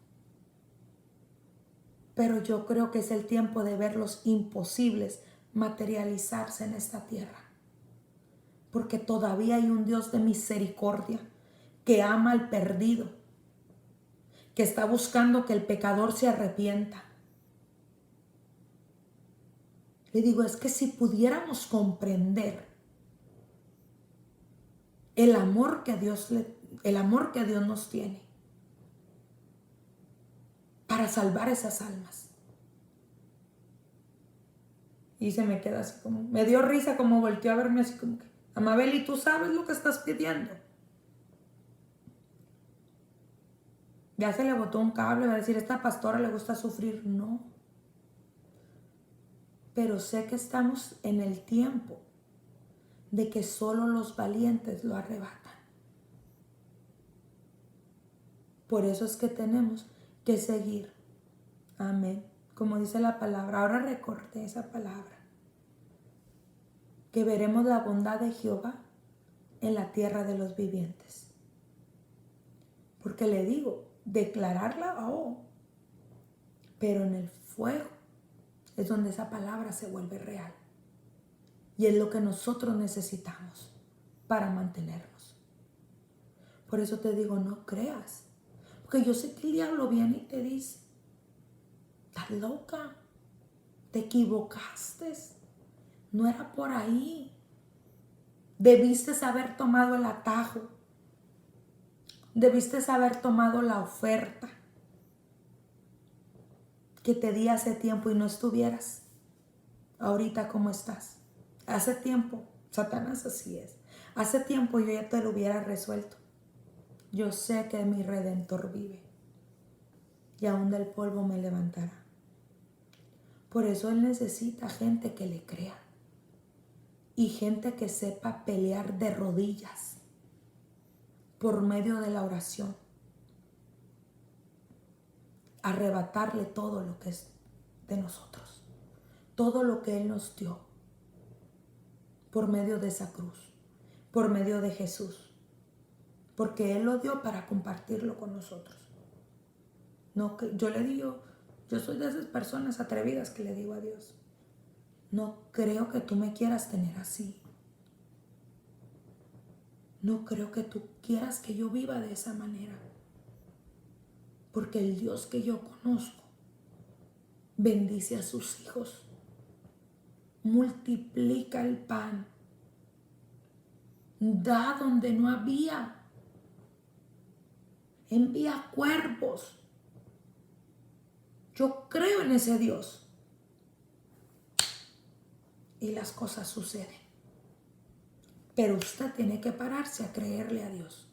Pero yo creo que es el tiempo de ver los imposibles materializarse en esta tierra. Porque todavía hay un Dios de misericordia que ama al perdido, que está buscando que el pecador se arrepienta. Le digo, es que si pudiéramos comprender el amor que Dios nos tiene para salvar esas almas. Y se me queda así como, me dio risa como volteó a verme así como que, Amabel, ¿y tú sabes lo que estás pidiendo? Ya se le botó un cable, va a decir, esta pastora le gusta sufrir. No. Pero sé que estamos en el tiempo de que solo los valientes lo arrebatan. Por eso es que tenemos que seguir. Amén. Como dice la palabra, ahora recordé esa palabra. Que veremos la bondad de Jehová en la tierra de los vivientes. Porque le digo, declararla, pero en el fuego es donde esa palabra se vuelve real. Y es lo que nosotros necesitamos para mantenernos. Por eso te digo, no creas. Porque yo sé que el diablo viene y te dice, estás loca, te equivocaste, no era por ahí. Debiste haber tomado el atajo. Debiste haber tomado la oferta que te di hace tiempo y no estuvieras ahorita como estás. Hace tiempo, Satanás así es. Hace tiempo yo ya te lo hubiera resuelto. Yo sé que mi Redentor vive y aún del polvo me levantará. Por eso Él necesita gente que le crea y gente que sepa pelear de rodillas por medio de la oración. Arrebatarle todo lo que es de nosotros, todo lo que Él nos dio por medio de esa cruz, por medio de Jesús, porque Él lo dio para compartirlo con nosotros. No, yo le digo, yo soy de esas personas atrevidas que le digo a Dios, no creo que tú me quieras tener así. No creo que tú quieras que yo viva de esa manera. Porque el Dios que yo conozco bendice a sus hijos, multiplica el pan, da donde no había, envía cuervos. Yo creo en ese Dios y las cosas suceden. Pero usted tiene que pararse a creerle a Dios.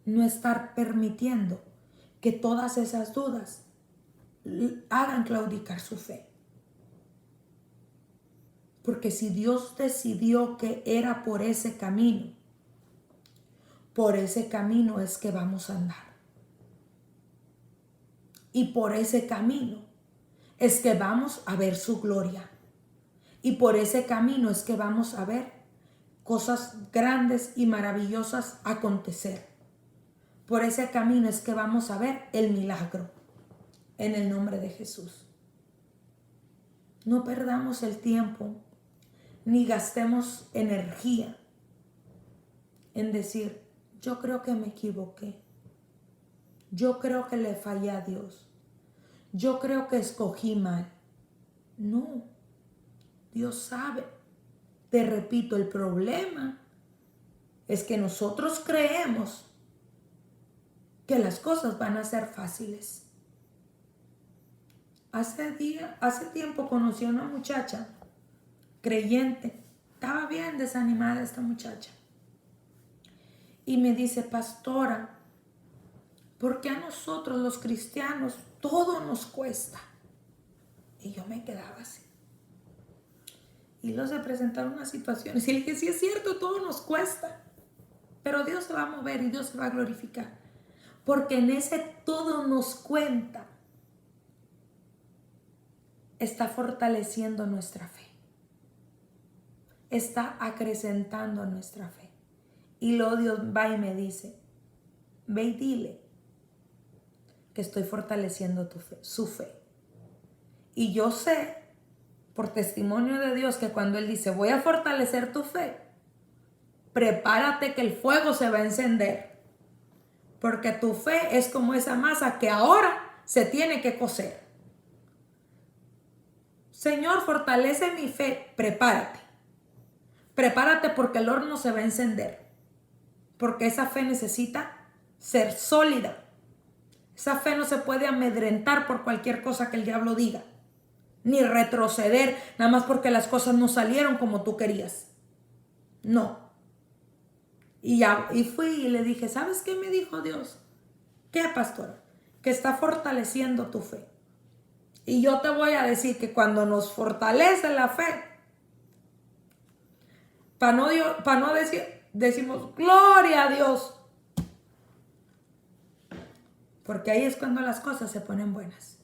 No estar permitiendo que todas esas dudas hagan claudicar su fe. Porque si Dios decidió que era por ese camino es que vamos a andar. Y por ese camino es que vamos a ver su gloria. Y por ese camino es que vamos a ver cosas grandes y maravillosas acontecer. Por ese camino es que vamos a ver el milagro en el nombre de Jesús. No perdamos el tiempo ni gastemos energía en decir, yo creo que me equivoqué. Yo creo que le fallé a Dios. Yo creo que escogí mal. No, Dios sabe. Te repito, el problema es que nosotros creemos que las cosas van a ser fáciles. Hace tiempo conocí a una muchacha creyente. Estaba bien desanimada esta muchacha. Y me dice, pastora, ¿por qué a nosotros los cristianos todo nos cuesta? Y yo me quedaba así. Y luego se presentaron unas situaciones. Y le dije, sí es cierto, todo nos cuesta. Pero Dios se va a mover y Dios se va a glorificar. Porque en ese todo nos cuenta. Está fortaleciendo nuestra fe. Está acrecentando nuestra fe. Y luego Dios va y me dice, ve y dile que estoy fortaleciendo su fe. Y yo sé, por testimonio de Dios, que cuando Él dice, voy a fortalecer tu fe, prepárate que el fuego se va a encender. Porque tu fe es como esa masa que ahora se tiene que cocer. Señor, fortalece mi fe. Prepárate. Prepárate porque el horno se va a encender. Porque esa fe necesita ser sólida. Esa fe no se puede amedrentar por cualquier cosa que el diablo diga. Ni retroceder nada más porque las cosas no salieron como tú querías. No. Y fui y le dije, ¿sabes qué me dijo Dios? ¿Qué, pastora? Que está fortaleciendo tu fe. Y yo te voy a decir que cuando nos fortalece la fe, para no decir, decimos, gloria a Dios. Porque ahí es cuando las cosas se ponen buenas.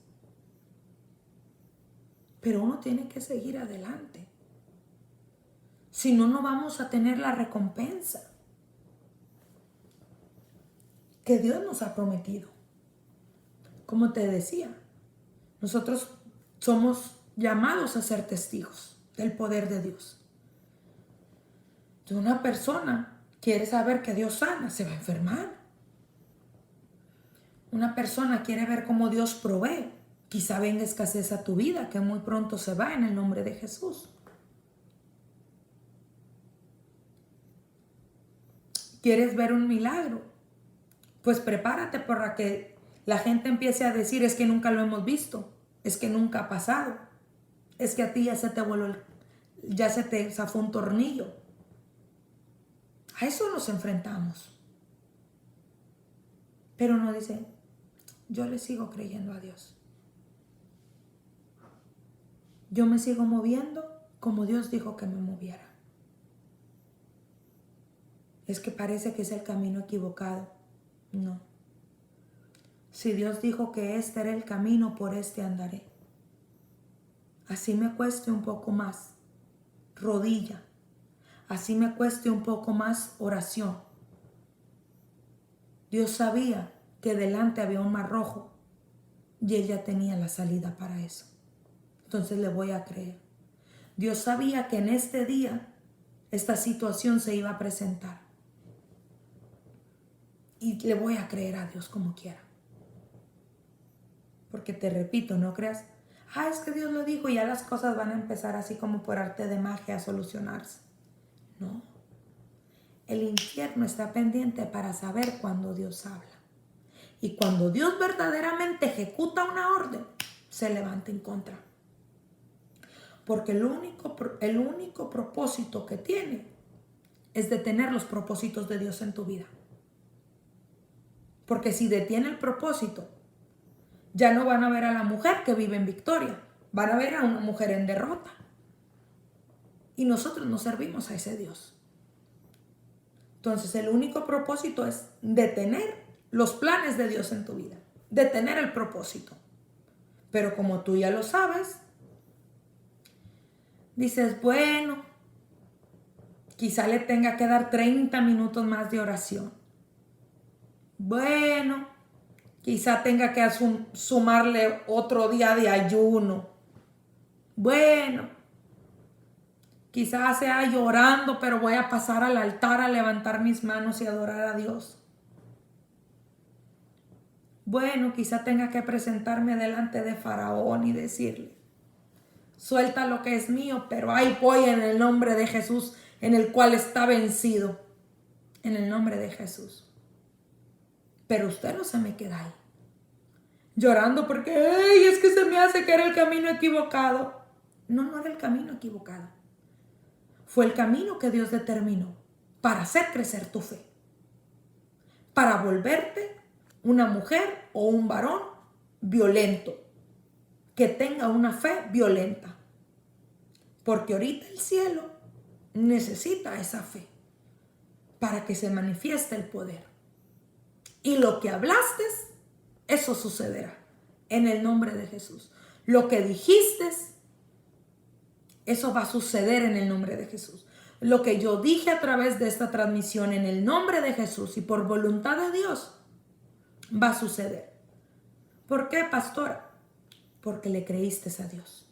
Pero uno tiene que seguir adelante. Si no, no vamos a tener la recompensa que Dios nos ha prometido. Como te decía, nosotros somos llamados a ser testigos del poder de Dios. Si una persona quiere saber que Dios sana, se va a enfermar. Una persona quiere ver cómo Dios provee. Quizá venga escasez a tu vida, que muy pronto se va en el nombre de Jesús. ¿Quieres ver un milagro? Pues prepárate para que la gente empiece a decir, es que nunca lo hemos visto, es que nunca ha pasado, es que a ti ya se te voló, ya se te zafó un tornillo. A eso nos enfrentamos. Pero no dice, yo le sigo creyendo a Dios. Yo me sigo moviendo como Dios dijo que me moviera. Es que parece que es el camino equivocado. No. Si Dios dijo que este era el camino, por este andaré. Así me cueste un poco más rodilla. Así me cueste un poco más oración. Dios sabía que delante había un mar rojo y Él ya tenía la salida para eso. Entonces le voy a creer. Dios sabía que en este día esta situación se iba a presentar. Y le voy a creer a Dios como quiera. Porque te repito, no creas, es que Dios lo dijo y ya las cosas van a empezar así como por arte de magia a solucionarse. No. El infierno está pendiente para saber cuándo Dios habla. Y cuando Dios verdaderamente ejecuta una orden, se levanta en contra. Porque el único propósito que tiene es detener los propósitos de Dios en tu vida. Porque si detiene el propósito, ya no van a ver a la mujer que vive en victoria, van a ver a una mujer en derrota. Y nosotros no servimos a ese Dios. Entonces el único propósito es detener los planes de Dios en tu vida, detener el propósito. Pero como tú ya lo sabes, dices, bueno, quizá le tenga que dar 30 minutos más de oración. Bueno, quizá tenga que sumarle otro día de ayuno. Bueno, quizás sea llorando, pero voy a pasar al altar a levantar mis manos y adorar a Dios. Bueno, quizá tenga que presentarme delante de Faraón y decirle, suelta lo que es mío, pero ahí voy en el nombre de Jesús, en el cual está vencido. En el nombre de Jesús. Pero usted no se me queda ahí, llorando porque, es que se me hace que era el camino equivocado. No era el camino equivocado. Fue el camino que Dios determinó para hacer crecer tu fe. Para volverte una mujer o un varón violento, que tenga una fe violenta. Porque ahorita el cielo necesita esa fe para que se manifieste el poder. Y lo que hablaste, eso sucederá en el nombre de Jesús. Lo que dijiste, eso va a suceder en el nombre de Jesús. Lo que yo dije a través de esta transmisión en el nombre de Jesús y por voluntad de Dios va a suceder. ¿Por qué, pastora? Porque le creíste a Dios.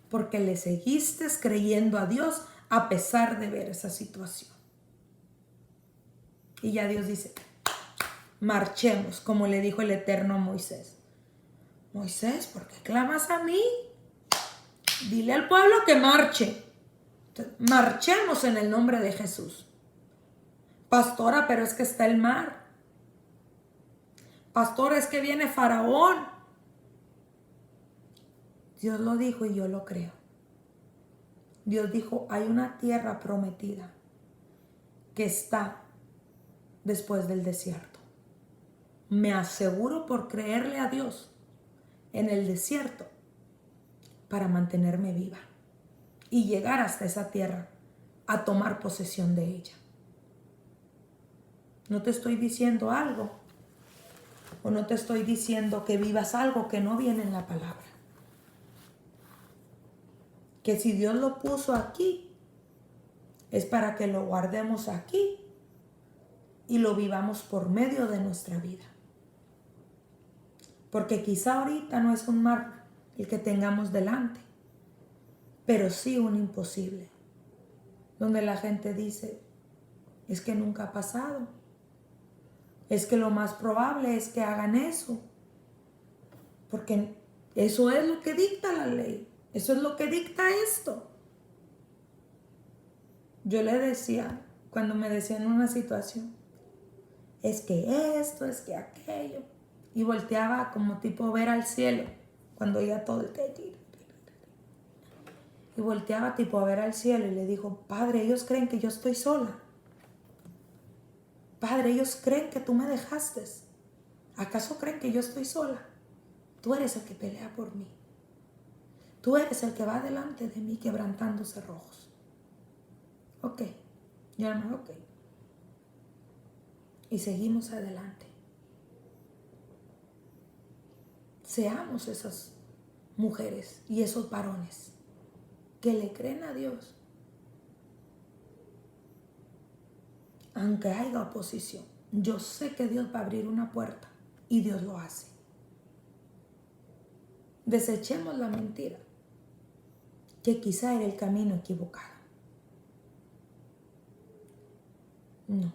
Porque le seguiste creyendo a Dios a pesar de ver esa situación. Y ya Dios dice, marchemos, como le dijo el Eterno a Moisés. Moisés, ¿por qué clamas a mí? Dile al pueblo que marche. Marchemos en el nombre de Jesús. Pastora, pero es que está el mar. Pastora, es que viene Faraón. Dios lo dijo y yo lo creo. Dios dijo, hay una tierra prometida que está después del desierto. Me aseguro por creerle a Dios en el desierto para mantenerme viva y llegar hasta esa tierra a tomar posesión de ella. No te estoy diciendo algo o no te estoy diciendo que vivas algo que no viene en la palabra. Que si Dios lo puso aquí, es para que lo guardemos aquí y lo vivamos por medio de nuestra vida. Porque quizá ahorita no es un mar el que tengamos delante, pero sí un imposible, donde la gente dice, es que nunca ha pasado, es que lo más probable es que hagan eso, porque eso es lo que dicta la ley, eso es lo que dicta esto. Yo le decía, cuando me decían una situación, es que esto, es que aquello, y volteaba como tipo ver al cielo, cuando oía todo el techo. Y volteaba tipo a ver al cielo y le digo, Padre, ellos creen que yo estoy sola. Padre, ellos creen que tú me dejaste. ¿Acaso creen que yo estoy sola? Tú eres el que pelea por mí. Tú eres el que va delante de mí quebrantando cerrojos. Ok, yo no, ok. Y seguimos adelante. Seamos esas mujeres y esos varones que le creen a Dios. Aunque haya oposición, yo sé que Dios va a abrir una puerta y Dios lo hace. Desechemos la mentira, que quizá era el camino equivocado. No.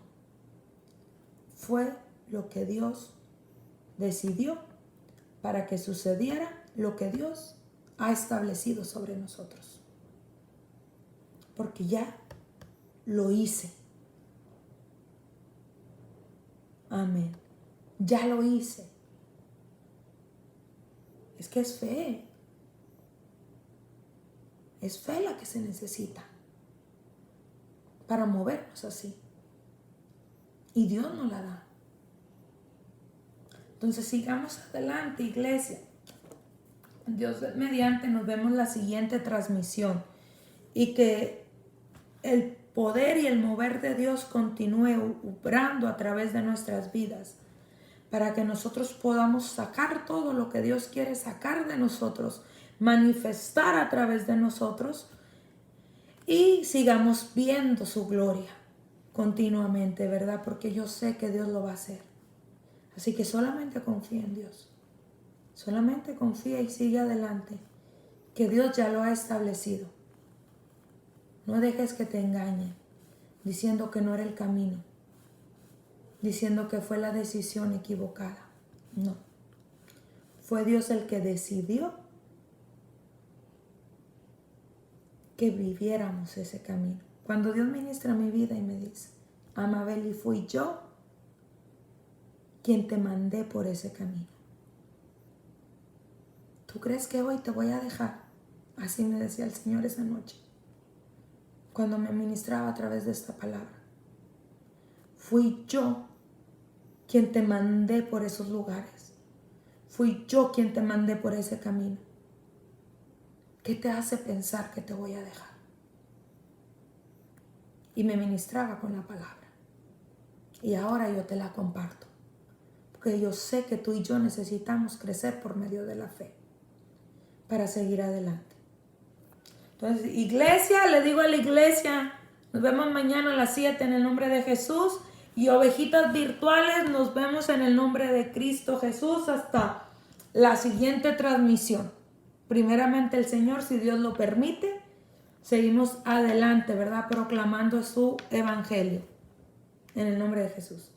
Fue lo que Dios decidió para que sucediera lo que Dios ha establecido sobre nosotros. Porque ya lo hice. Amén. Ya lo hice. Es que es fe. Es fe la que se necesita para movernos así. Y Dios nos la da. Entonces sigamos adelante, iglesia. Dios mediante nos vemos la siguiente transmisión. Y que el poder y el mover de Dios continúe obrando a través de nuestras vidas. Para que nosotros podamos sacar todo lo que Dios quiere sacar de nosotros. Manifestar a través de nosotros. Y sigamos viendo su gloria continuamente, ¿verdad? Porque yo sé que Dios lo va a hacer. Así que solamente confía en Dios. Solamente confía y sigue adelante. Que Dios ya lo ha establecido. No dejes que te engañen diciendo que no era el camino. Diciendo que fue la decisión equivocada. No. Fue Dios el que decidió que viviéramos ese camino. Cuando Dios ministra mi vida y me dice, Amabel, y fui yo quien te mandé por ese camino. ¿Tú crees que hoy te voy a dejar? Así me decía el Señor esa noche, cuando me ministraba a través de esta palabra. Fui yo quien te mandé por esos lugares. Fui yo quien te mandé por ese camino. ¿Qué te hace pensar que te voy a dejar? Y me ministraba con la palabra. Y ahora yo te la comparto. Porque yo sé que tú y yo necesitamos crecer por medio de la fe para seguir adelante. Entonces, iglesia, le digo a la iglesia, nos vemos mañana a las 7 en el nombre de Jesús. Y ovejitas virtuales, nos vemos en el nombre de Cristo Jesús hasta la siguiente transmisión. Primeramente el Señor, si Dios lo permite, seguimos adelante, ¿verdad? Proclamando su evangelio. En el nombre de Jesús.